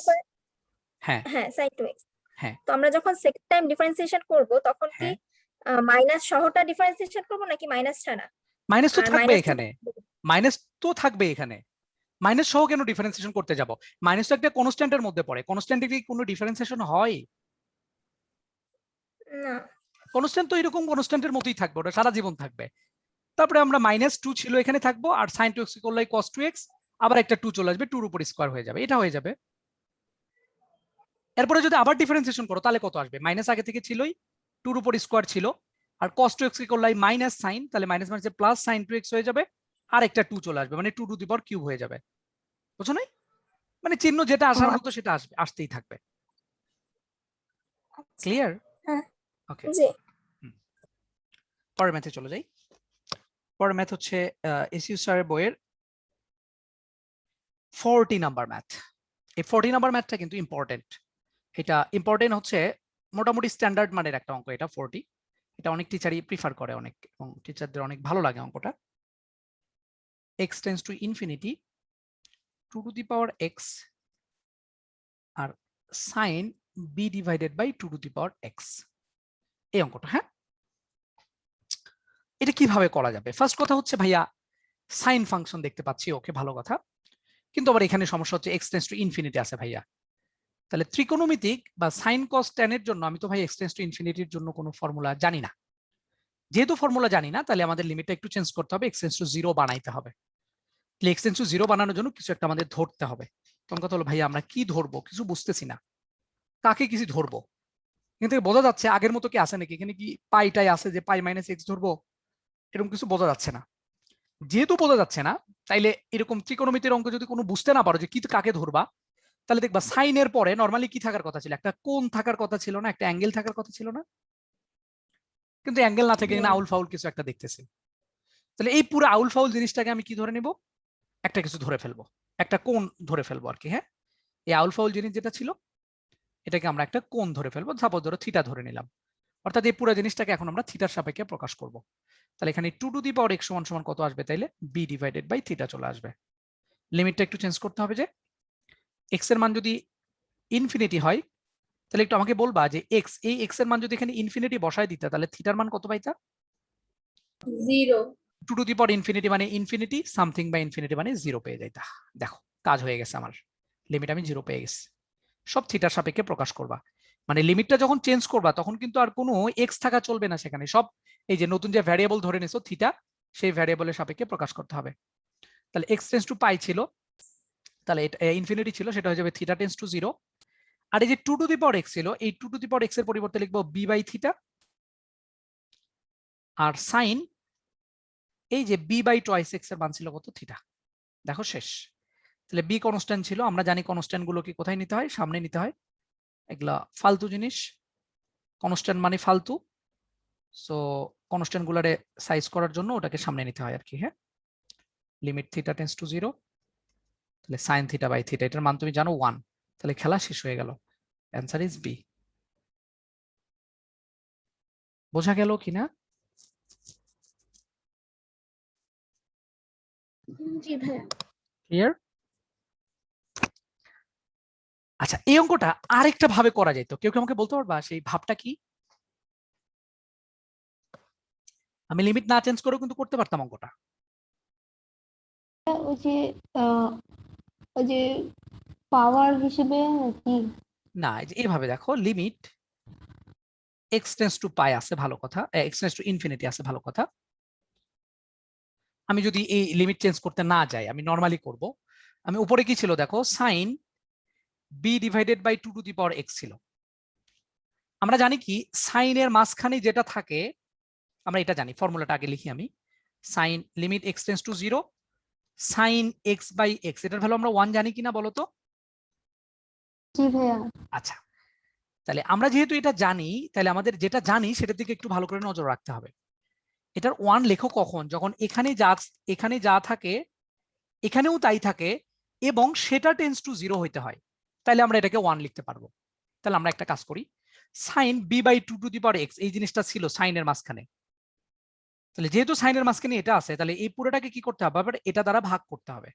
হ্যাঁ হ্যাঁ sin 2x, হ্যাঁ তো আমরা যখন সেকেন্ড টাইম ডিফারেন্সিয়েশন করব তখন কি হ্যাঁ, মাইনাস সহটা ডিফারেন্সিয়েশন করব নাকি মাইনাস ছাড়া? মাইনাস তো আর থাকবে মাইনাস এখানে, মাইনাস তো থাকবে এখানে। মাইনাস সহ কেন ডিফারেন্সিয়েশন করতে যাব? মাইনাস তো একটা কনস্ট্যান্টের মধ্যে পড়ে, কনস্ট্যান্টে কি কোনো ডিফারেন্সিয়েশন হয়? না। কনস্ট্যান্ট তো এরকম কনস্ট্যান্টের মতোই থাকবে, ওটা সারা জীবন থাকবে। তারপরে আমরা -2 ছিল এখানে থাকবো, আর sin 2x করলে cos 2x, আবার একটা 2 চলে আসবে, 2 এর উপর স্কয়ার হয়ে যাবে, এটা হয়ে যাবে। এরপরে যদি আবার ডিফারেন্সিয়েশন করো তাহলে কত আসবে? মাইনাস আগে থেকে ছিলই, 2 এর উপর স্কয়ার ছিল, আর cos 2x কে করলে মাইনাস সাইন, তাহলে মাইনাস মাইনাসে প্লাস sin 2x হয়ে যাবে, আর একটা 2 চলে আসবে, মানে 2 টু দি পাওয়ার কিউব হয়ে যাবে। বুঝছো নাই? মানে চিহ্ন যেটা আসার মতো সেটা আসবে, আসতেই থাকবে। ক্লিয়ার? হ্যাঁ, ওকে, জি। পরের ম্যাথে চলে যাই। পরের ম্যাথ হচ্ছে এসইউ স্যারের বইয়ের 40 নাম্বার ম্যাথ। এই 40 নাম্বার ম্যাথটা কিন্তু ইম্পর্টেন্ট। এটা ইম্পর্টেন্ট হচ্ছে মোটামুটি স্ট্যান্ডার্ড মানের একটা অঙ্ক এটা 40। এটা অনেক টিচারই প্রিফার করে, অনেক, এবং টিচারদের অনেক ভালো লাগে অঙ্কটা। x tends to infinity 2 to the power x আর sin b divided by 2 to the power x, এই অঙ্কটা। হ্যাঁ, এটা কিভাবে করা যাবে? ফার্স্ট কথা হচ্ছে ভাইয়া সাইন ফাংশন দেখতে পাচ্ছি, ওকে ভালো কথা, কিন্তু আবার এখানে সমস্যা হচ্ছে x টেন্ডস টু ইনফিনিটি আছে ভাইয়া। তাহলে ত্রিকোণমিতিক বা সাইন কস ট্যান এর জন্য আমি তো ভাই x টেন্ডস টু ইনফিনিটির জন্য কোনো ফর্মুলা জানি না। যেহেতু ফর্মুলা জানি না, তাহলে আমাদের লিমিটটা একটু চেঞ্জ করতে হবে, x টেন্ডস টু 0 বানাইতে হবে। এক্স টেন্ডস টু 0 বানানোর জন্য কিছু একটা আমাদের ধরতে হবে। তখন কথা হলো ভাই আমরা কি ধরবো, কিছু বুঝতেছি না, কাকে কিছু ধরবো। এখান থেকে বোঝা যাচ্ছে আগের মতো কি আছে নাকি, এখানে কি পাইটাই আছে যে পাই মাইনাস এক্স ধরবো, এরকম কিছু বোঝা যাচ্ছে না। যেহেতু বোঝা যাচ্ছে না, তাইলে এরকম ত্রিকোণমিতির অঙ্ক যদি কোনো বুঝতে না পারো যে কি কাকে ধরবা, তাহলে দেখবা সাইনের পরে নর্মালি কি থাকার কথা ছিল, একটা কোণ থাকার কথা ছিল না, একটা অ্যাঙ্গেল থাকার কথা ছিল না, কিন্তু অ্যাঙ্গেল না থেকে এখানে আউল ফাউল কিছু একটা দেখতেছি। তাহলে এই পুরো আউল ফাউল জিনিসটাকে আমি কি ধরে নিব, একটা কিছু ধরে ফেলবো, একটা কোণ ধরে ফেলবো আর কি। হ্যাঁ, এই আউল ফাউল জিনিস যেটা ছিল এটাকে আমরা একটা কোণ ধরে ফেলবো, সাপোজ ধরো থিটা ধরে নিলাম। অর্থাৎ এই পুরো জিনিসটাকে এখন আমরা থিটার সাপেক্ষে প্রকাশ করব। তাহলে এখানে 2 x সমান সমান কত আসবে, তাইলে b ডিভাইডেড বাই থিটা চলে আসবে। লিমিটটা একটু চেঞ্জ করতে হবে, যে x এর মান যদি ইনফিনিটি হয় তাহলে একটু আমাকে বলবা যে এই x এর মান যদি এখানে ইনফিনিটি বসায় দিতা তাহলে থিটার মান কত পাইতা? 0 2 ইনফিনিটি মানে ইনফিনিটি, সামথিং বা ইনফিনিটি মানে 0 পেয়ে যাইতা। দেখো কাজ হয়ে গেছে, আমার লিমিট আমি 0 পেয়ে গেছি। সব থিটার সাপেক্ষে প্রকাশ করবা, মানে লিমিটটা যখন চেঞ্জ করবা তখন কিন্তু আর কোনো এক্স থাকা চলবে না সেখানে, সব এই যে নতুন যে ভ্যারিয়েবল ধরে নিছো থিটা, সেই ভ্যারিয়েবলের সাপেক্ষে প্রকাশ করতে হবে। তাহলে এক্স টেন্স টু পাই ছিল, তাহলে এটা ইনফিনিটি ছিল, সেটা হয়ে যাবে থিটা টেন্স টু 0। আর এই যে 2 x ছিল, এই 2 x এর পরিবর্তে লিখবো b বাই থিটা, আর সাইন এই যে b বাই টুয়াইস x এর মান ছিল কত, থিটা। দেখো শেষ। তাহলে b কনস্ট্যান্ট ছিল, আমরা জানি কনস্ট্যান্ট গুলোকে কোথায় নিতে হয়, সামনে নিতে হয়, এগুলা ফালতু জিনিস, কনস্ট্যান্ট মানে ফালতু, সো কনস্ট্যান্ট গুলারে সাইজ করার জন্য ওটাকে সামনে নিতে হয় আর কি। হ্যাঁ, লিমিট থিটা টেন্স টু 0, তাহলে সাইন থিটা বাই থিটা, এটার মান তুমি জানো 1, তাহলে খেলা শেষ হয়ে গেল, অ্যান্সার ইজ বি। বোঝা গেল কিনা? জি ভাইয়া। ক্লিয়ার? আচ্ছা, এই অঙ্কটা আরেকটা ভাবে করা যেত, কেউ কি আমাকে বলতে পারবা সেই ভাবটা কি? আমি লিমিট না চেঞ্জ করেও কিন্তু করতে পারতাম অঙ্কটা। ওই যে ওই যে পাওয়ার হিসেবে নাকি? না, এই যে এইভাবে দেখো, লিমিট x টেন্স টু পাই আছে, ভালো কথা, x টেন্স টু ইনফিনিটি আছে, ভালো কথা। আমি যদি এই লিমিট চেঞ্জ করতে না যাই, আমি নরমালি করব, আমি উপরে কি ছিল দেখো, sine b divided by 2 x ছিল। আমরা জানি কি সাইনের মাঝখানে যেটা থাকে, আমরা এটা জানি, ফর্মুলাটা আগে লিখি আমি। Sine limit x tends to 0, sine x by x, এটার ভ্যালু আমরা 1 জানি কিনা বলো তো? জি ভাইয়া। আচ্ছা, তাহলে আমরা যেহেতু এটা জানি, তাহলে আমাদের যেটা জানি সেটার দিকে একটু ভালো করে নজর রাখতে হবে। এটার 1 লেখো কখন, যখন এখানে যা থাকে এখানেও তাই থাকে এবং সেটা টেন্স টু 0 হইতে হয়, তাহলে আমরা এটাকে 1 লিখতে পারবো। তাহলে আমরা একটা কাজ করি, সাইন b বাই 2 x, এই জিনিসটা ছিল সাইনের মাঝখানে, তাহলে যেহেতু সাইনের মাঝখানে এটা আছে, তাহলে এই পুরোটাকে কি করতে হবে, আবার এটা দ্বারা ভাগ করতে হবে,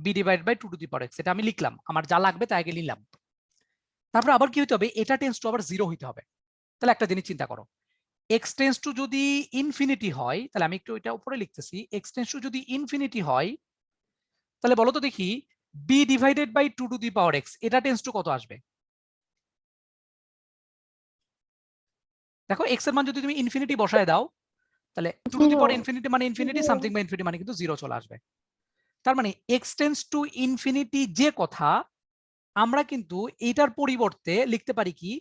b ডিভাইড বাই 2 x, এটা আমি লিখলাম, আমার যা লাগবে তাই আগে নিলাম। তারপর আবার কি হইতে হবে, এটা টেন্স টু আবার 0 হইতে হবে। তাহলে একটা জিনিস চিন্তা করো, x টেন্স টু যদি ইনফিনিটি হয়, তাহলে আমি একটু এটা উপরে লিখতেছি, x টেন্স টু যদি ইনফিনিটি হয়, তাহলে বলো তো দেখি b ডিভাইডেড বাই 2 x, এটা টেন্স টু কত আসবে? দেখো x এর মান যদি তুমি ইনফিনিটি বসায় দাও, তাহলে 2 ইনফিনিটি মানে ইনফিনিটি, সামথিং বাই ইনফিনিটি মানে কিন্তু 0 চলে আসবে। তার মানে x টেন্স টু ইনফিনিটি যে কথা, আমরা কিন্তু এটার পরিবর্তে লিখতে পারি কি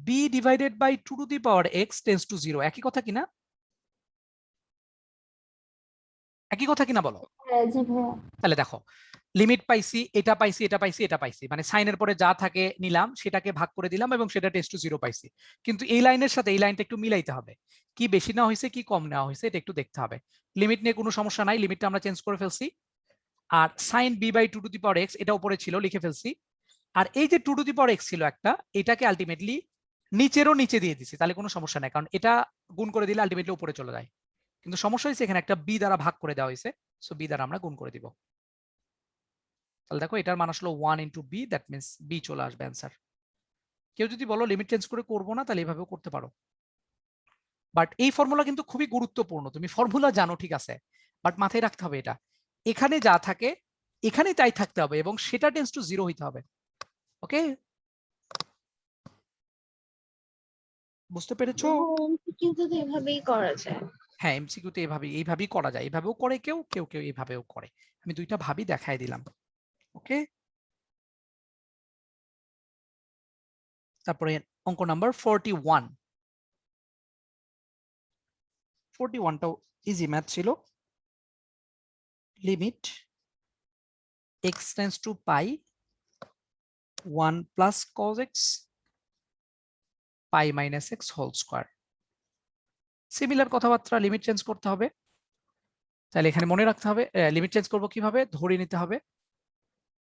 b divided by 2 x tends to 0, একই কথা কিনা? একই কথা কিনা বলো? হ্যাঁ জি ভাইয়া। তাহলে দেখো, লিমিট পাইছি, এটা পাইছি, এটা পাইছি, এটা পাইছি, মানে সাইনের পরে যা থাকে নিলাম, সেটাকে ভাগ করে দিলাম এবং সেটা টেন্স টু 0 পাইছি। কিন্তু এই লাইনের সাথে এই লাইনটা একটু মিলাইতে হবে, কি বেশি নেওয়া হয়েছে কি কম নেওয়া হয়েছে এটা একটু দেখতে হবে। লিমিট নিয়ে কোনো সমস্যা নাই, লিমিটটা আমরা চেঞ্জ করে ফেলছি। আর সাইন b বাই 2 x, এটা উপরে ছিল, লিখে ফেলছি। আর এই যে 2 x ছিল একটা, এটাকে আলটিমেটলি নিচেরও নিচে দিয়ে দিছি, তাহলে কোনো সমস্যা নাই, কারণ এটা গুণ করে দিলে আলটিমেটলি উপরে চলে যায়। কিন্তু সমস্যা হয়েছে এখানে একটা b দ্বারা ভাগ করে দেওয়া হয়েছে, সো b দ্বারা আমরা গুণ করে দিব। তাহলে দেখো এটার মান আসলো 1 into B, that means B চলে আসবে অ্যান্সার। কেউ যদি বলো লিমিট চেঞ্জ করে করবো না, তাহলে এইভাবেও করতে পারো। বাট এই ফর্মুলা কিন্তু খুবই গুরুত্বপূর্ণ, তুমি ফর্মুলা জানো ঠিক আছে, বাট মাথায় রাখতে হবে এটা এখানে যা থাকে এখানে তাই থাকতে হবে এবং সেটা টেন্স টু 0 হইতে হবে। ওকে, বুঝতে পেরেছো? কিন্তু তো এভাবেই করা যায়। হ্যাঁ, এমসিকিউতে এইভাবেই করা যায়, এইভাবেও করে কেউ কেউ কেউ এইভাবেও করে। আমি দুইটা ভাবই দেখাই দিলাম। ওকে, তারপরে অঙ্ক নাম্বার 41। 41টাও ইজি ম্যাথ ছিল। Limit x tends to pi 1 plus cos x pi minus x whole square. Similar কথাবার্তা, লিমিট চেঞ্জ করতে হবে। তাহলে এখানে মনে রাখতে হবে লিমিট চেঞ্জ করবো কিভাবে, ধরে নিতে হবে।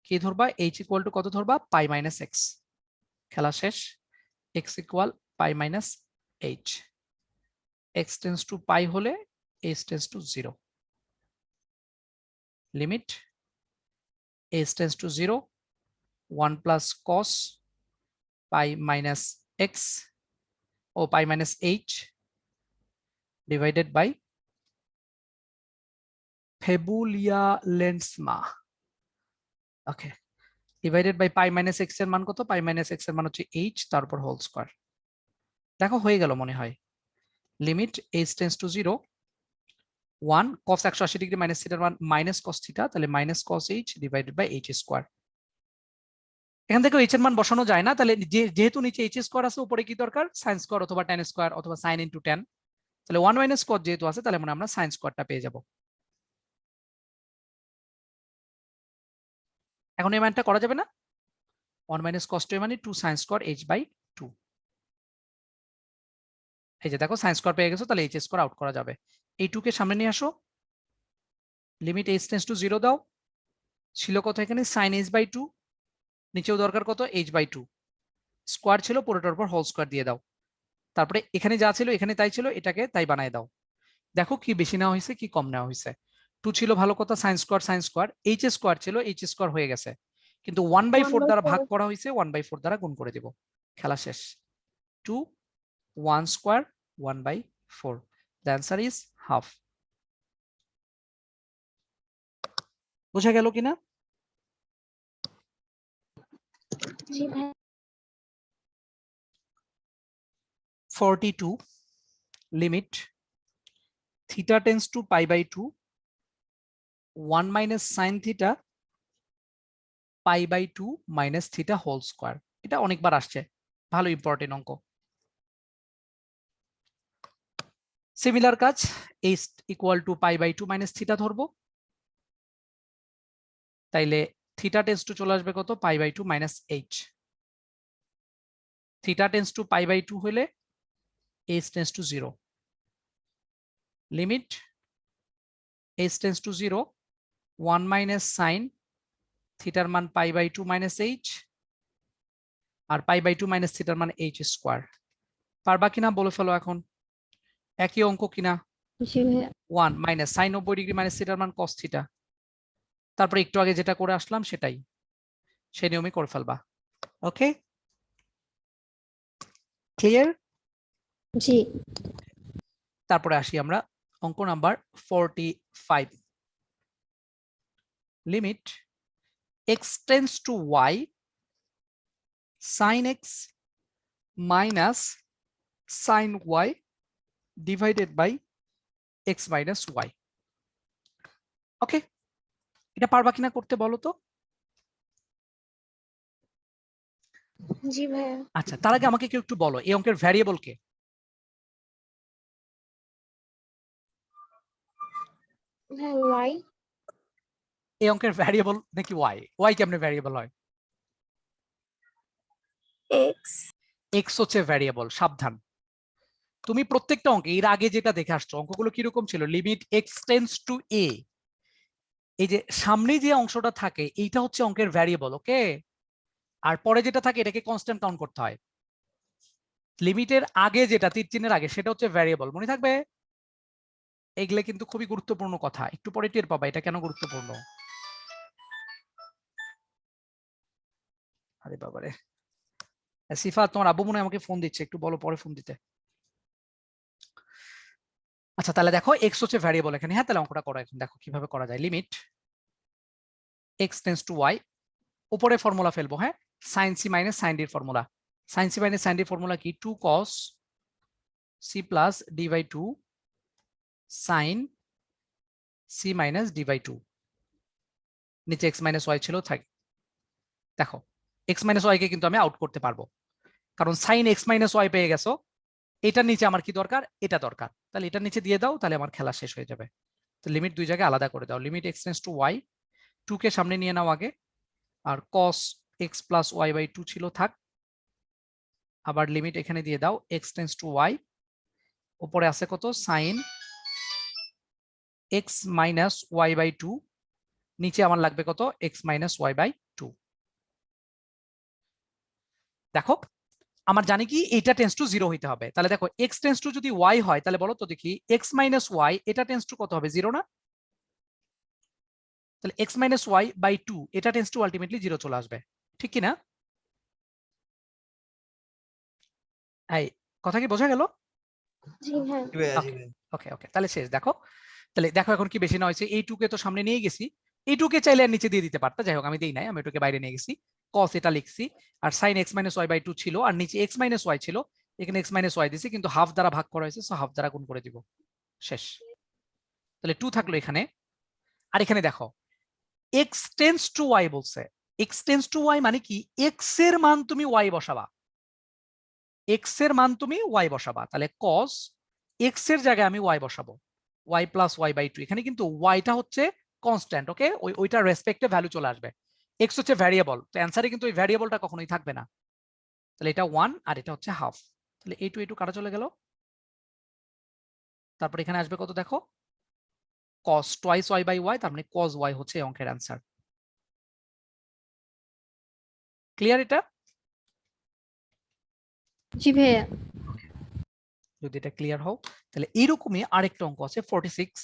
কি ধরবা, h ইকুয়াল টু কত ধরবা, পাই মাইনাস x। খেলা শেষ। x equal pi minus h। x tends to pi হলে h tends to 0। Limit h tends to 0 1 plus cos pi minus x ও pi minus h divided by ফেবুলিয়া-লেন্ডসমা। Okay, divided by pi minus x এর মান কত, পাই minus x এর মান হচ্ছে h, তারপর হোল স্কয়ার। দেখো হয়ে গেল মনে হয়। Limit h tends to 0 1 cos 180 degree minus থিটার মান মাইনাস cos থিটা, তাহলে minus cos h divided by h square. এখান থেকে h এর মান বসানো যায় না, তাহলে যেহেতু নিচে h স্কয়ার আছে, উপরে কি দরকার, sin স্কয়ার অথবা tan স্কয়ার অথবা sin ইনটু tan। তাহলে 1 মাইনাস cos যেহেতু আছে, তাহলে আমরা sin স্কয়ারটা পেয়ে যাব। এখন এই মানটা করা যাবে না, 1 মাইনাস cos 2 মানে 2 sin স্কয়ার h বাই 2। এই যে দেখো sin স্কয়ার পেয়ে গেছো, তাহলে h স্কয়ার আউট করা যাবে। এই 2 কে সামনে নিয়ে আসো। লিমিট h টেন্ডস টু 0 দাও। ছিল কত এখানে, sin h বাই 2, নিচেও দরকার কত, h বাই 2। স্কয়ার ছিল, পুরোটার উপর হোল স্কয়ার দিয়ে দাও। তারপরে এখানে যা ছিল এখানে তাই ছিল, এটাকে তাই বানায় দাও। দেখো কি বেশি নেওয়া হয়েছে কি কম নেওয়া হয়েছে। 2 ছিল ভালো কথা, sin স্কয়ার, h স্কয়ার ছিল, h স্কয়ার হয়ে গেছে, কিন্তু 1/4 দ্বারা ভাগ করা হয়েছে, 1/4 দ্বারা গুণ করে দেব। খেলা শেষ। 2 1 square 1/4, the answer is half। বোঝা গেল কিনা? জি ভাই। 42 limit theta tends to pi by 2 1 minus sine theta pi by 2 minus theta whole square. এটা অনেকবার আসছে, ভালো ইম্পর্টেন্ট অঙ্ক। সিমিলার কাজ, h equal to pi by 2 minus theta ধরবো। তাইলে থিটা টেন্ডস টু চলে আসবে কত, pi by 2 minus h। Theta tends to pi by 2 হলে h tends to 0। Limit h tends to 0 1 minus sign থিটার মান পাই বাই 2 মাইনাস h, আর pi by 2 minus থিটার মান h স্কয়ার। পারবা কিনা বলে ফেলো এখন, একই অঙ্ক কিনা। জি ভাইয়া। 1 মাইনাস সাইন 90 ডিগ্রি মাইনাস থিটার মান cos থিটা। তারপরে একটু আগে যেটা করে আসলাম সেটাই, সেই নিয়মে করে ফেলবা। Okay, clear? জি। তারপরে আসি আমরা অঙ্ক number 45। Limit x tends to y sin x মাইনাস sin y divided by x minus y। Okay, এটা পারবা কিনা করতে বলো তো। জি ভাইয়া। আচ্ছা, তার আগে আমাকে কেউ একটু বলো, এই অঙ্কের ভ্যারিয়েবল কে? হ্যাঁ, ওয়াই। এই অঙ্কের ভ্যারিয়েবল নাকি ওয়াই? ওয়াই কেমনে ভ্যারিয়েবল হয়? এক্স। এক্স হচ্ছে ভ্যারিয়েবল, সাবধান। তুমি প্রত্যেকটা অঙ্কে এর আগে যেটা দেখে আসছো, অঙ্কগুলো কিরকম ছিল, লিমিট এক্স টেন্ডস টু এ, এই যে সামনে যে অংশটা থাকে এইটা হচ্ছে অঙ্কের ভ্যারিয়েবল। ওকে, আর পরে যেটা থাকে এটাকে কনস্ট্যান্ট কাউন্ট করতে হয়। লিমিটের আগে যেটা তীর চিহ্নের আগে সেটা হচ্ছে ভ্যারিয়েবল, মনে থাকবে। এগুলো কিন্তু খুবই গুরুত্বপূর্ণ কথা, একটু পরে টের পাবা এটা কেন গুরুত্বপূর্ণ। আরে বাবারে, সিফা তোমার আব্বু মনে হয় আমাকে ফোন দিচ্ছে, একটু বলো পরে ফোন দিতে। আচ্ছা তাহলে দেখো এক্স হচ্ছে ভ্যারিয়েবল এখানে। হ্যাঁ, তাহলে অঙ্কটা করো এখন, দেখো কিভাবে করা যায়। Limit x tends to y, উপরে ফর্মুলা ফেলবো। হ্যাঁ, সাইন সি মাইনাস সাইন ডির formula. Sine C minus sine ডির ফর্মুলা কি, 2 cos c plus d by 2 sine C minus D by 2, নিচে এক্স মাইনাস ওয়াই ছিল থাক। দেখো এক্স মাইনাস ওয়াই কে কিন্তু আমি আউট করতে পারবো, কারণ সাইন এক্স মাইনাস ওয়াই পেয়ে গেছো। এটার নিচে আমার কি দরকার, এটা দরকার, তাহলে এটার নিচে দিয়ে দাও, তাহলে আমার খেলা শেষ হয়ে যাবে। তো লিমিট দুই জায়গায় আলাদা করে দাও, limit x tends to y, 2 কে সামনে নিয়ে নাও আগে, আর cos x plus y by 2 ছিল থাক, আবার লিমিট এখানে দিয়ে দাও x টেন্ডস টু ওয়াই, উপরে আছে কত sine x minus y by 2, নিচে আমার লাগবে কত x মাইনাস ওয়াই বাই 2। দেখো আমার জানি কি এটা টেন্ডস টু 0 হইতে হবে, তাহলে দেখো x টেন্ডস টু যদি y হয় তাহলে বলো তো দেখি x মাইনাস ওয়াই এটা টেন্ডস টু কত হবে, 0 না? তাহলে x মাইনাস ওয়াই বাই 2 এটা টেন্ডস টু আলটিমেটলি 0 চলে আসবে, ঠিক কি না? এই কথা কি বোঝা গেল? জি হ্যাঁ। ওকে ওকে, তাহলে শেষ। দেখো তাহলে দেখো এখন কি বেশি না হয়েছে, এই 2 কে তো সামনে নিয়ে গেছি, এই 2 কে চাইলে আর নিচে দিয়ে দিতে পারতা, যাই হোক আমি দেই নাই, আমি এটাকে বাইরে নিয়ে গেছি, cos এটা লিখছি, আর sin x minus y by 2 ছিল, আর নিচে x মাইনাস ওয়াই ছিল, এখানে x মাইনাস ওয়াই দিছি, কিন্তু হাফ দ্বারা ভাগ করা হয়েছে, সো হাফ দ্বারা গুণ করে দিব, শেষ। তাহলে 2 থাকলো এখানে। আর এখানে দেখো x টেন্ডস টু y বলছে, x টেন্ডস টু y মানে কি x এর মান তুমি y বসাবা, x এর মান তুমি y বসাবা, তাহলে cos x এর জায়গায় আমি y বসাবো, y প্লাস ওয়াই বাই 2, এখানে কিন্তু ওয়াইটা হচ্ছে কনস্ট্যান্ট, ওকে, ওইটা রেসপেক্টে ভ্যালু চলে আসবে, x হচ্ছে ভ্যারিয়েবল, তো অ্যান্সারে কিন্তু ওই ভ্যারিয়েবলটা কখনোই থাকবে না, তাহলে এটা 1 আর এটা হচ্ছে হাফ, তাহলে এই টু কাটা চলে গেল। তারপর এখানে আসবে কত দেখো cos twice y by y, তার মানে cos y হচ্ছে এই অঙ্কের অ্যান্সার। ক্লিয়ার এটা? জি ভাইয়া। যদি এটা ক্লিয়ার হও তাহলে এইরকমই আরেকটা অঙ্ক আছে 46,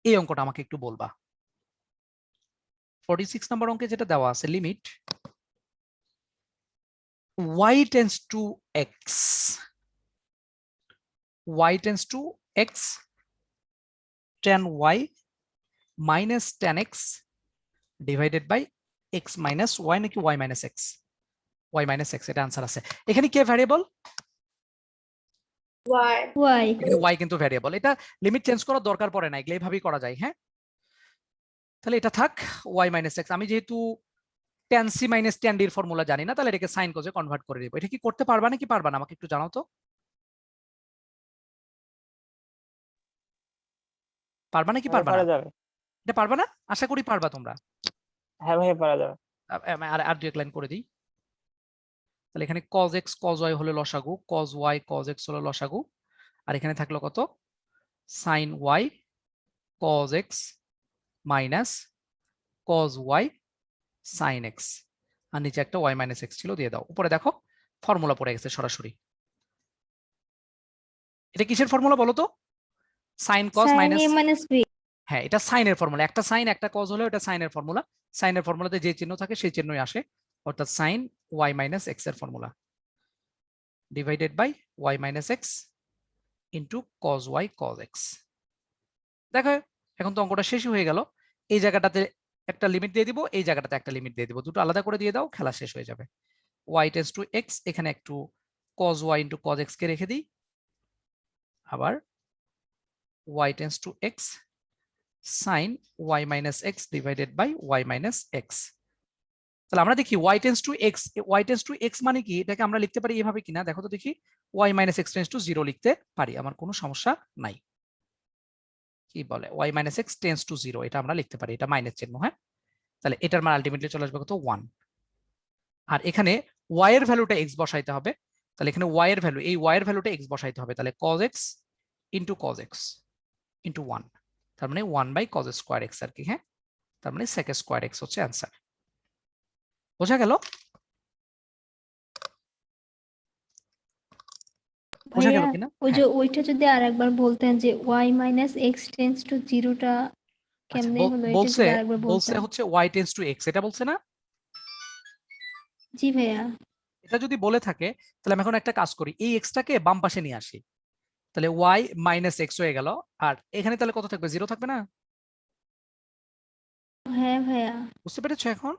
এই অঙ্কটা আমাকে একটু বলবা। 46 নম্বর অঙ্কে যেটা দেওয়া আছে limit y tends to x, y tends to x, tan y minus tan x divided by x minus y নাকি y minus x, y minus x, এটা আনসার আছে। এখানে কে ভ্যারিয়েবল? ওয়াই ওয়াই y কিন্তু ভ্যারিয়েবল, এটা limit change করার দরকার পড়ে না, এগুলো এইভাবেই করা যায়। হ্যাঁ, তাহলে এটা থাক y মাইনাস x, আমি যেহেতু tan c minus tan d এর ফর্মুলা জানি না, তাহলে এটাকে সাইন কজে কনভার্ট করে দিব। এটা কি করতে পারবা নাকি পারবা না, আমাকে একটু জানাও তো। পারবা নাকি পারবা না? যাবে। এটা পারবা না? আশা করি পারবা তোমরা। হ্যাঁ ভাই পারা যাবে। আর দুই এক লাইন করে দিই। তাহলে এখানে cos x cos y হলো লসাগু, cos y cos x হলো লসাগু, আর এখানে থাকলো কত sin y cos x minus cos y sin x, আর নিচে একটা y মাইনাস x ছিল, দিয়ে দাও। উপরে দেখো ফর্মুলা পড়ে গেছে সরাসরি। এটা কিসের ফর্মুলা বলো তো? sin cos সাইন মাইনাস, এ মাইনাস বি। হ্যাঁ এটা সাইনের ফর্মুলা, একটা সাইন একটা cos হলে এটা সাইনের ফর্মুলা, সাইনের ফর্মুলাতে যে চিহ্ন থাকে সেই চিহ্নই আসে, অর্থাৎ sin y মাইনাস x এর formula divided by y minus x into cos y cos x। দেখো এখন তো অঙ্কটা শেষ হয়ে গেল, এই জায়গাটাতে একটা লিমিট দিয়ে দিব, এই জায়গাটাতে একটা লিমিট দিয়ে দিব, দুটো আলাদা করে দিয়ে দাও, খেলা শেষ হয়ে যাবে। y টেন্ডস টু x, এখানে একটু cos y into cos x কে রেখে দিই, আবার y tends to x sin y minus x divided by y minus x। তাহলে আমরা দেখি y tends to x, y tends to x মানে কি, এটাকে আমরা লিখতে পারি এভাবে কিনা দেখো তো দেখি, y minus x tends to 0 লিখতে পারি, আমার কোনো সমস্যা নাই। কি বলে y minus x tends to 0, এটা আমরা লিখতে পারি, এটা মাইনাস চিহ্ন। হ্যাঁ, তাহলে এটার মান আলটিমেটলি চলে আসবে কত 1, আর এখানে y এর ভ্যালুটা x বসাইতে হবে, তাহলে এখানে y এর ভ্যালু, এই y এর ভ্যালুটা x বসাইতে হবে, তাহলে cos x into cos x into 1, তার মানে 1 বাই cos স্কয়ার x আর কি। হ্যাঁ, তার মানে sec স্কয়ার x হচ্ছে অ্যান্সার। বোঝা গেল? বোঝা গেল ভাইয়া কিনা? ওই যে হ্যাঁ, ওইটা যদি আরেকবার বলতেন যে y minus x tends to জিরোটা আচ্ছা, কেমনে হলো, এটা বলছে যদি আরেকবার বলছে বলতেন। হচ্ছে y টেন্ডস টু x, এটা বলছে না? জি ভাইয়া। এটা যদি বলে থাকে তাহলে আমি এখন একটা কাজ করি, এই x টাকে বাম পাশে নিয়ে আসি, তাহলে y মাইনাস x হয়ে গেল, আর এখানে তাহলে কত থাকবে, 0 থাকবে না? হ্যাঁ ভাইয়া। বুঝতে পেরেছো এখন?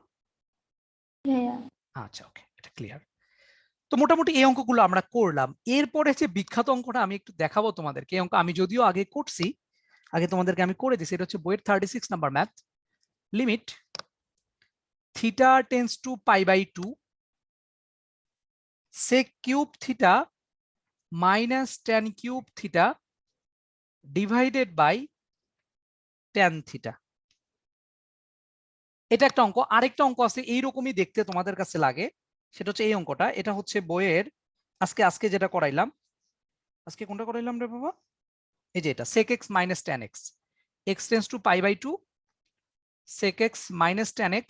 ভাইয়া আচ্ছা ওকে, এটা ক্লিয়ার। তো মোটামুটি এই অঙ্কগুলো আমরা করলাম। এরপরে যে বিখ্যাত অঙ্কটা আমি একটু দেখাবো তোমাদেরকে। এই অঙ্ক আমি যদিও আগে করছি, আগে তোমাদেরকে আমি করে দিছি। এটা হচ্ছে বইয়ের 36 number math. Limit theta tends to pi by 2 sec cube theta minus tan cube theta divided by tan theta. এটা একটা অঙ্ক। আরেকটা অঙ্ক আছে এইরকমই দেখতে তোমাদের কাছে লাগে, সেটা হচ্ছে এই অঙ্কটা। এটা হচ্ছে বইয়ের আজকে যেটা করাইলাম। আজকে কোনটা করাইলাম রে বাবা? এই যে এটা sec x minus tan x, x tends to pi by 2 sec x minus tan x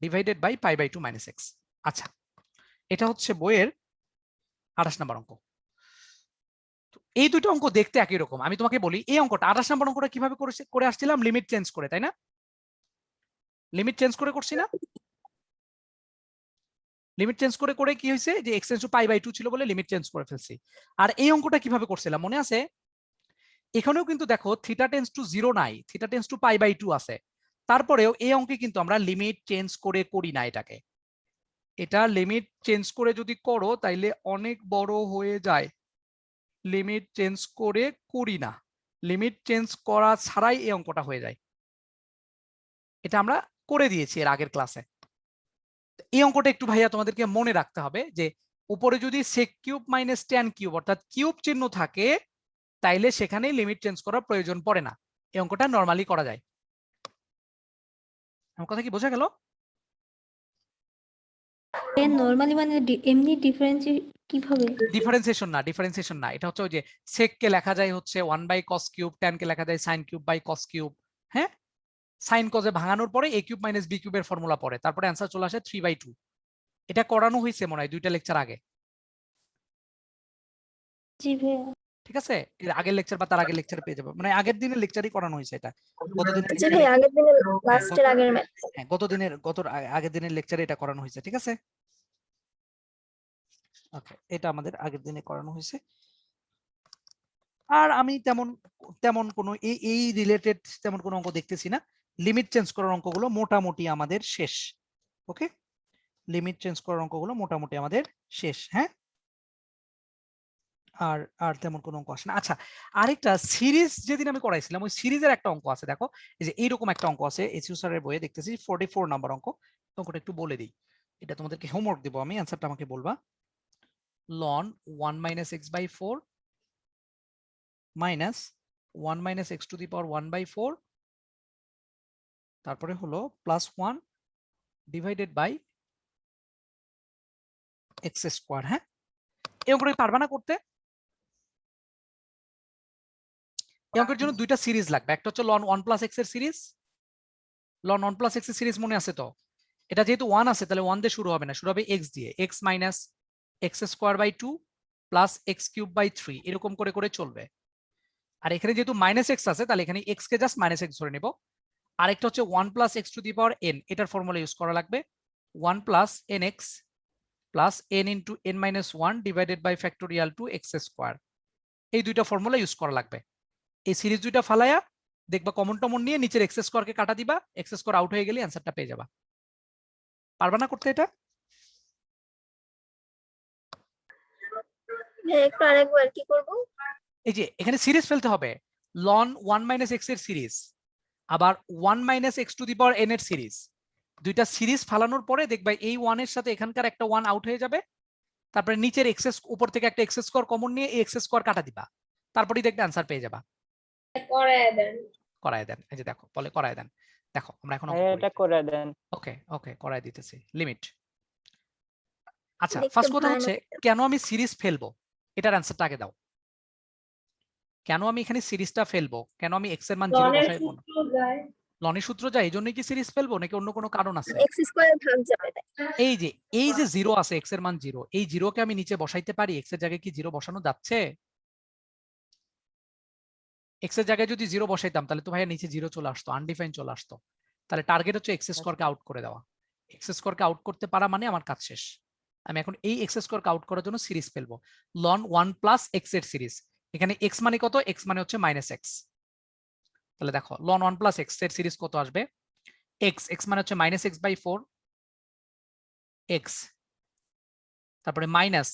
divided by pi by 2 minus x। আচ্ছা, এটা হচ্ছে বইয়ের 28 নম্বর অঙ্ক। এই দুটো অঙ্ক দেখতে একই রকম। আমি তোমাকে বলি এই অঙ্কটা 28 নম্বর অঙ্কটা কিভাবে করে আসছিলাম, লিমিট চেঞ্জ করে, তাই না? লিমিট চেঞ্জ করে করছি না? লিমিট চেঞ্জ করে কি হয়েছে, যে x tends to pi by 2 ছিল বলে লিমিট চেঞ্জ করে ফেলছি। আর এই অঙ্কটা কিভাবে করছিলাম মনে আছে? এখানেও কিন্তু দেখো থিটা টেন্ডস টু 0 নাই, theta tends to pi by 2 আছে। তারপরেও এই অঙ্কে কিন্তু আমরা লিমিট চেঞ্জ করে করি না এটাকে। এটা লিমিট চেঞ্জ করে যদি করো তাইলে অনেক বড় হয়ে যায়। লিমিট চেঞ্জ করে করি না, লিমিট চেঞ্জ করা ছাড়াই এই অঙ্কটা হয়ে যায়। এটা আমরা করে দিয়েছি এর আগের ক্লাসে। এই অঙ্কটা একটু ভাইয়া তোমাদেরকে মনে রাখতে হবে যে উপরে যদি sec cube minus tan cube অর্থাৎ কিউব চিহ্ন থাকে তাইলে সেখানে লিমিট চেঞ্জ করার প্রয়োজন পড়ে না। এই অঙ্কটা নরমালি করা যায়। আমার কথা কি বোঝা গেল? নরমালি মানে এমনি ডিফারেন্স কিভাবে? ডিফারেন্সিয়েশন না, এটা হচ্ছে ওই যে sec কে লেখা যায় হচ্ছে 1 বাই cos কিউব, tan কে লেখা যায় sin cube by cos cube. হ্যাঁ, sin cos এ ভাঙানোর পরে a কিউব মাইনাস b কিউবের ফর্মুলা পড়ে, তারপরে অ্যানসার চলে আসে 3/2। এটা করানো হয়েছে মনে হয় 2টা লেকচার আগে। জি ভাইয়া। ঠিক আছে, এর আগের লেকচার বা তার আগের লেকচারে পেয়ে যাবে, মানে আগের দিনের লেকচারই করানো হয়েছে এটা। গত দিনের জি ভাই, আগের দিনের লাস্টের আগের ম্যাথ। হ্যাঁ, আগের দিনের লেকচারে এটা করানো হয়েছে। ঠিক আছে, ওকে, এটা আমাদের আগের দিনে করানো হয়েছে। আর আমি তেমন কোনো এই রিলেটেড তেমন কোনো অঙ্ক দেখতেছি না। লিমিট চেঞ্জ করার অঙ্কগুলো মোটামুটি আমাদের শেষ। ওকে, লিমিট চেঞ্জ করার অঙ্কগুলো মোটামুটি আমাদের শেষ। হ্যাঁ, আর তেমন কোনো অঙ্ক আসে না। আচ্ছা, আরেকটা সিরিজ যেদিন আমি করাইছিলাম ওই সিরিজের একটা অঙ্ক আছে, দেখো এই যে এইরকম একটা অঙ্ক আছে এসইউ স্যারের বইয়ে দেখতেছি 44 নাম্বার অঙ্ক। অঙ্কটা একটু বলে দিই, এটা তোমাদেরকে হোমওয়ার্ক দেবো আমি, অ্যানসারটা আমাকে বলবা। ln 1 minus x by 4 minus 1 minus x to the power 1 by 4 তারপরে হলো plus 1 divided by x square. হ্যাঁ, এই অঙ্কটা পারবা না করতে? এই অঙ্কের জন্য দুইটা সিরিজ লাগবে, একটা হচ্ছে ln 1 plus x এর সিরিজ। ln 1 plus x এর সিরিজ মনে আছে তো? এটা যেহেতু 1 আছে তাহলে 1 দিয়ে শুরু হবে না, শুরু হবে x দিয়ে, x minus x square by 2 plus x cube by 3 এরকম করে করে চলবে। আর এখানে যেহেতু মাইনাস x আছে তাহলে এখানে x কে জাস্ট মাইনাস x ধরে নেব। আরেকটা হচ্ছে 1 plus x to the power n, এটার ফর্মুলা ইউজ করা লাগবে 1 plus nx plus n into n minus 1 divided by factorial two x square. এই দুইটা ফর্মুলা ইউজ করা লাগবে। এই সিরিজ দুইটা ফালায়া দেখবা কমন টমন নিয়ে নিচের x স্কয়ারকে কাটা দিবা, x স্কয়ার আউট হয়ে গেলে অ্যানসারটা পেয়ে যাবা। পারবা না করতে এটা? ভাই একটু আরেকবার কি করব? এই যে এখানে সিরিজ ফেলতে হবে, ln 1 মাইনাস x এর সিরিজ আবার 1 minus x to the power n এর সিরিজ। দুইটা সিরিজ ফালানোর পরে দেখবা এই 1 এর সাথে এখানকার একটা 1 আউট হয়ে যাবে, তারপরে নিচের x উপর থেকে একটা x স্কয়ার কমন নিয়ে এই x স্কয়ার কাটা দিবা, তারপরেই দেখবে অ্যানসার পেয়ে যাবা। করায় দেন। করায় দেন, এই যে দেখো বলে করায় দেন। দেখো আমরা এখন এটা করে দেন। ওকে ওকে করায় দিতেছি। লিমিট, আচ্ছা দেখতে ফার্স্ট কথা ভয়ানক হচ্ছে কেন আমি সিরিজ ফেলবো, এটার অ্যানসারটা আগে দাও। কেন আমি এখানে সিরিজটা ফেলবো, কেন আমি x এর মান 0 লনের বসাইবো না? সূত্র যায়। লনের সূত্র যায় এই জন্যই কি সিরিজ ফেলবো নাকি অন্য কোনো কারণ আছে? x স্কয়ার ভাগ যাবে তাই। এই যে 0 আছে, x এর মান 0, এই 0 কে আমি নিচে বসাইতে পারি, x এর জায়গায় কি 0 বসানো যাচ্ছে? x এর জায়গায় যদি 0 বসাইতাম তাহলে তো ভাইয়া নিচে 0 চলে আসতো, আনডিফাইন চলে আসতো। তাহলে টার্গেট হচ্ছে x স্কয়ারকে আউট করে দেওয়া। x স্কয়ারকে আউট করতে পারা মানে আমার কাজ শেষ। আমি এখন এই x স্কয়ারকে আউট করার জন্য সিরিজ ফেলবো, ln 1 প্লাস x এর সিরিজ। এখানে x মানে কত? x মানে হচ্ছে মাইনাস x। তাহলে দেখো ln 1 প্লাস x এর সিরিজ কত আসবে? x মানে হচ্ছে মাইনাস x বাই 4 x তারপরে minus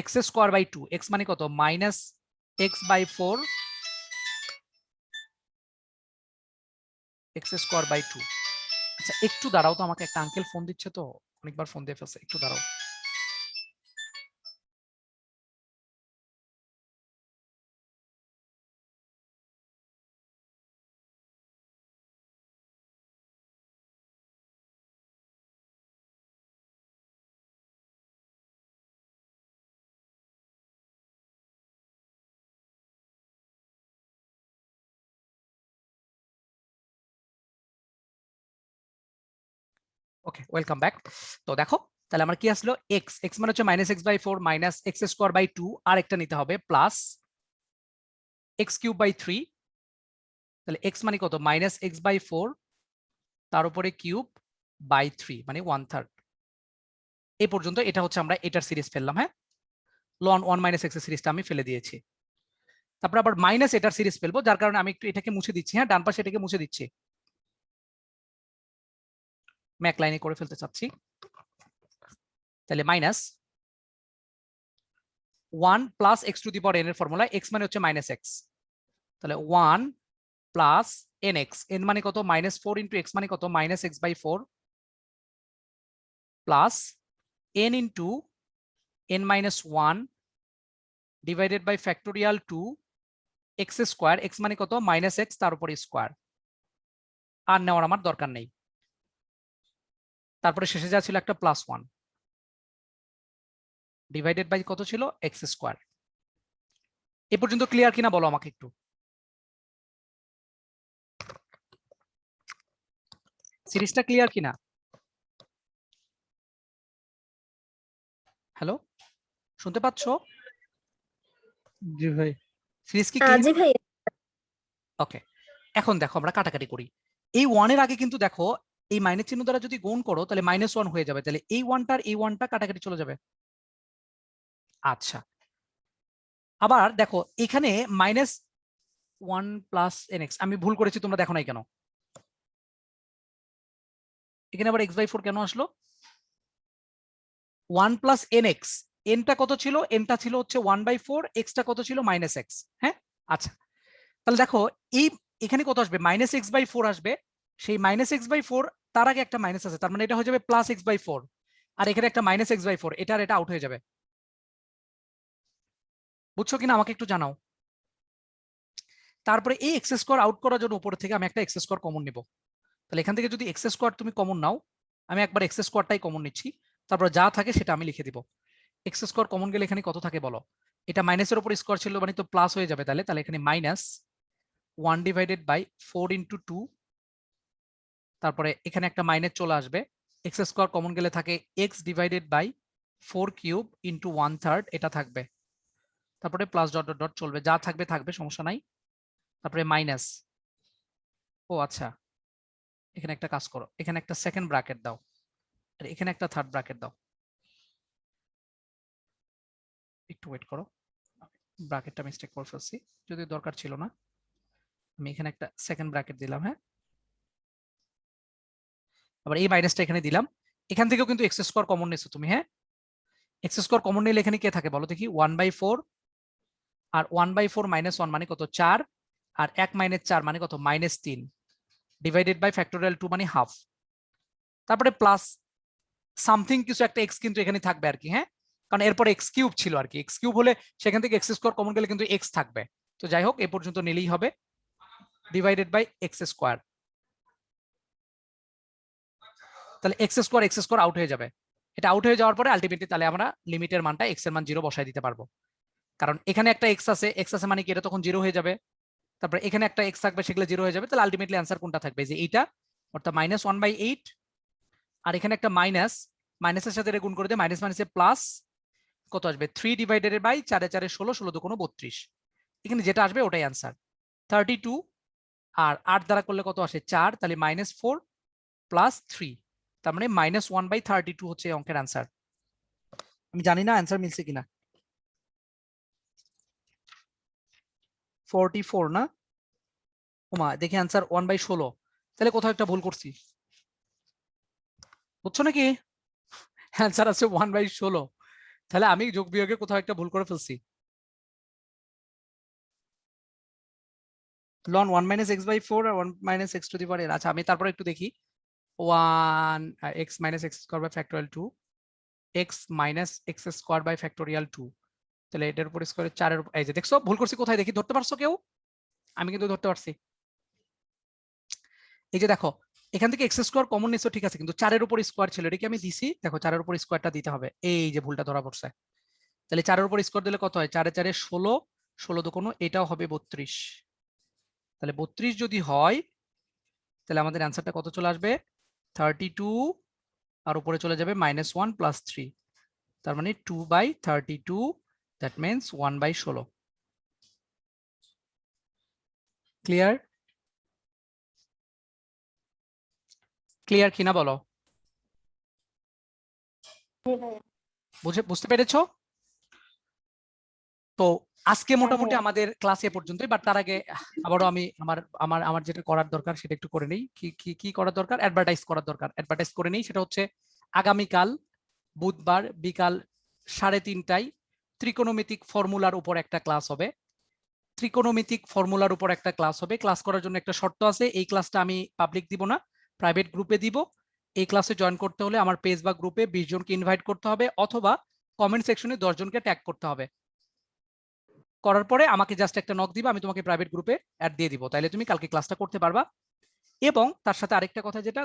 x square by 2, x মানে কত minus x by 4 x square by 2। আচ্ছা একটু দাঁড়াও তো, আমাকে একটা আঙ্কেল ফোন দিচ্ছে তো, অনেকবার ফোন দিয়ে ফেলছে, একটু দাঁড়াও। ওকে, ওয়েলকাম ব্যাক। তো দেখো তাহলে আমার কি আসলো, এক্স, এক্স মানে হচ্ছে minus x by 4 minus x square by 2, আর একটা নিতে হবে প্লাস এক্স কিউব বাই 3। তাহলে এক্স মানে কত মাইনাস এক্স বাই 4 তার উপরে কিউব বাই 3 মানে 1/3। এই পর্যন্ত এটা হচ্ছে আমরা এটার সিরিজ ফেললাম। হ্যাঁ, লন 1 মাইনাস এক্স এর সিরিজটা আমি ফেলে দিয়েছি। তারপর আবার মাইনাস এটার সিরিজ ফেলবো, যার কারণে আমি একটু এটাকে মুছে দিচ্ছি। হ্যাঁ, ডান পাশে এটাকে মুছে দিচ্ছি, ম্যাক লাইনে করে ফেলতে চাচ্ছি। তাহলে minus 1 plus x to the power N এর ফর্মুলা, এক্স মানে হচ্ছে মাইনাস এক্স, তাহলে 1 প্লাস এন এক্স, এন মানে কত মাইনাস 4 ইন্টু এক্স মানে কত minus x by 4 plus n into n minus 1 divided by factorial 2 x square, x মানে কত মাইনাস এক্স তার উপরে স্কোয়ার, আর নেওয়ার আমার দরকার নেই। তারপরে শেষে যা ছিল একটা প্লাস 1 ডিভাইডেড বাই কত ছিল এক্স স্কোয়ার। এ পর্যন্ত ক্লিয়ার কিনা বলো আমাকে একটু, সিরিজটা ক্লিয়ার কিনা? হ্যালো, শুনতে পাচ্ছ? জি ভাই। সিরিজ কি জি ক্লিয়ার? ভাই। ওকে, এখন দেখো আমরা কাটাকাটি করি। এই 1 এর আগে কিন্তু দেখো এই মাইনাস চিহ্ন দ্বারা যদি গুণ করো তাহলে মাইনাস 1 হয়ে যাবে, তাহলে এই 1টার এই 1টা কাটাকাটি চলে যাবে। আচ্ছা, আবার দেখো এখানে মাইনাস 1 প্লাস এন এক্স, আমি ভুল করেছি, তোমরা দেখো নাই কেন? এখানে আবার এক্স বাই 4 কেন আসলো? 1 প্লাস এন এক্স, এনটা কত ছিল? এনটা ছিল হচ্ছে 1/4, এক্সটা কত ছিল মাইনাস এক্স। হ্যাঁ, আচ্ছা তাহলে দেখো এই এখানে কত আসবে মাইনাস এক্স বাই 4 আসবে, সেই মাইনাস এক্স বাই 4 তার আগে একটা মাইনাস আছে, তার মানে এটা হয়ে যাবে প্লাস এক্স বাই 4, আর এখানে একটা মাইনাস এক্স বাই 4, এটা আর এটা আউট হয়ে যাবে। বুঝছো কিনা আমাকে একটু জানাও। তারপরে এই এক্স স্কোয়ার আউট করার জন্য উপর থেকে আমি একটা এক্স স্কোয়ার কমন নিব, তাহলে এখান থেকে যদি এক্স স্কোয়ার তুমি কমন নাও, আমি একবার এক্স স্কোয়ারটাই কমন নিচ্ছি, তারপর যা থাকে সেটা আমি লিখে দিব। এক্স স্কোয়ার কমন গেলে এখানে কত থাকে বলো? এটা মাইনাসের উপর স্কোয়ার ছিল মানে তো প্লাস হয়ে যাবে, তাহলে এখানে মাইনাস 1 ডিভাইডেড বাই 4 ইন্টু 2, তারপরে এখানে একটা মাইনাস চলে আসবে, এক্স স্কোয়ার কমন গেলে থাকে x divided by 4 cube into 1/3, এটা থাকবে, তারপরে প্লাস ডট ডট ডট চলবে, যা থাকবে থাকবে সমস্যা নাই। তারপরে মাইনাস, ও আচ্ছা এখানে একটা কাজ করো, এখানে একটা সেকেন্ড ব্র্যাকেট দাও আর এখানে একটা থার্ড ব্র্যাকেট দাও, একটু ওয়েট করো, ব্র্যাকেটটা মিস্টেক করে ফেলছি, যদি দরকার ছিল না। আমি এখানে একটা সেকেন্ড ব্র্যাকেট দিলাম। হ্যাঁ, আবার এই মাইনাসটা এখানে দিলাম, এখান থেকেও কিন্তু এক্স স্কোয়ার কমন নিছো তুমি। হ্যাঁ, এক্স স্কোয়ার কমন নিলে এখানে কে থাকে বলো দেখি? 1/4, আর 1/4 মাইনাস 1 মানে কত 4, আর 1 মাইনাস 4 মানে কত মাইনাস 3, ডিভাইডেড বাই ফ্যাক্টোরিয়াল 2 মানে হাফ, তারপরে প্লাস সামথিং কিছু একটা এক্স কিন্তু এখানে থাকবে আর কি। হ্যাঁ, কারণ এরপরে এক্স কিউব ছিল আর কি, এক্স কিউব হলে সেখান থেকে এক্স স্কোয়ার কমন গেলে কিন্তু এক্স থাকবে। তো যাই হোক, এ পর্যন্ত নিলেই হবে, ডিভাইডেড বাই এক্স স্কোয়ার, তাহলে এক্স স্কোয়ার আউট হয়ে যাবে। এটা আউট হয়ে যাওয়ার পরে আলটিমেটলি তাহলে আমরা লিমিটের মানটা এক্স এর মান 0 বসাই দিতে পারবো, কারণ এখানে একটা এক্স আছে মানে কি এটা তখন 0 হয়ে যাবে, তারপরে এখানে একটা এক্স থাকবে সেগুলো 0 হয়ে যাবে, তাহলে আলটিমেটলি অ্যান্সার কোনটা থাকবে? যে এইটা, অর্থাৎ -1/8, আর এখানে একটা মাইনাস, মাইনাসের সাথে গুণ করে দিয়ে মাইনাস মাইনাসে প্লাস কত আসবে 3 ডিভাইডেড বাই 4 4 16, 16 2 32, এখানে যেটা আসবে ওটাই অ্যান্সার 32, আর 8 দ্বারা করলে কত আসে 4, তাহলে -4 প্লাস 3, তার মানে -1/32 হচ্ছে এই অঙ্কের অ্যান্সার। আমি জানি না অ্যান্সার মিলছে কিনা। 44 না? ওমা দেখি অ্যান্সার 1/16, তাহলে কোথাও একটা ভুল করছি, বুঝছো নাকি? অ্যান্সার আছে 1/16, তাহলে আমি যোগ বিয়োগে কোথাও একটা ভুল করে ফেলছি। লন 1 মাইনাস এক্স বাই 4 আর 1 minus x to the power n। আচ্ছা আমি তারপরে একটু দেখি 1 x minus x square by factorial 2 x minus x square by factorial 2। তাহলে এটার উপর স্কোয়ার 4 এর এই যে দেখছো ভুল করছি কোথায় দেখি, ধরতে পারছো কেউ? আমি কিন্তু ধরতে পারছি। এই যে দেখো এখান থেকে এক্স স্কোয়ার কমন নিছো ঠিক আছে, কিন্তু 4 এর উপর স্কোয়ার ছিল, এটা কি আমি দিছি? দেখো 4 এর উপর স্কোয়ারটা দিতে হবে, এই যে ভুলটা ধরা পড়ছে। তাহলে 4 এর উপর স্কোয়ার দিলে কত হয়? 4 এ 4 এ 16, 16 দুগুণ এটাও হবে 32। তাহলে 32 যদি হয় তাহলে আমাদের অ্যান্সারটা কত চলে আসবে? 32 আর উপরে চলে যাবে -1 প্লাস 3, তার মানে 2/32, দ্যাট মিন্স 1/16। ক্লিয়ার? ক্লিয়ার কিনা বলো? বুঝতে পেরেছো? তো আজকে মোটামুটি আমাদের ক্লাস এ পর্যন্তই, বাট তার আগে আবারও আমি আমার যেটা করার দরকার সেটা একটু করে নেই। কি করার দরকার? অ্যাডভার্টাইজ করার দরকার। অ্যাডভার্টাইজ করে নেই, সেটা হচ্ছে আগামীকাল বুধবার বিকাল 3:30টায় ত্রিকোণমিতিক ফর্মুলার উপর একটা ক্লাস হবে। ত্রিকোণমিতিক ফর্মুলার উপর একটা ক্লাস হবে। ক্লাস করার জন্য একটা শর্ত আছে, এই ক্লাসটা আমি পাবলিক দিব না, প্রাইভেট গ্রুপে দিব। এই ক্লাসে জয়েন করতে হলে আমার পেজ বা গ্রুপে 20 জনকে ইনভাইট করতে হবে, অথবা কমেন্ট সেকশনে 10 জনকে ট্যাগ করতে হবে। করার পরে আমাকে জাস্ট একটা নক দিবা, আমি তোমাকে প্রাইভেট গ্রুপে অ্যাড দিয়ে দিব, তাইলে তুমি কালকে ক্লাসটা করতে পারবা। এবং তার সাথে আরেকটা কথা, যেটা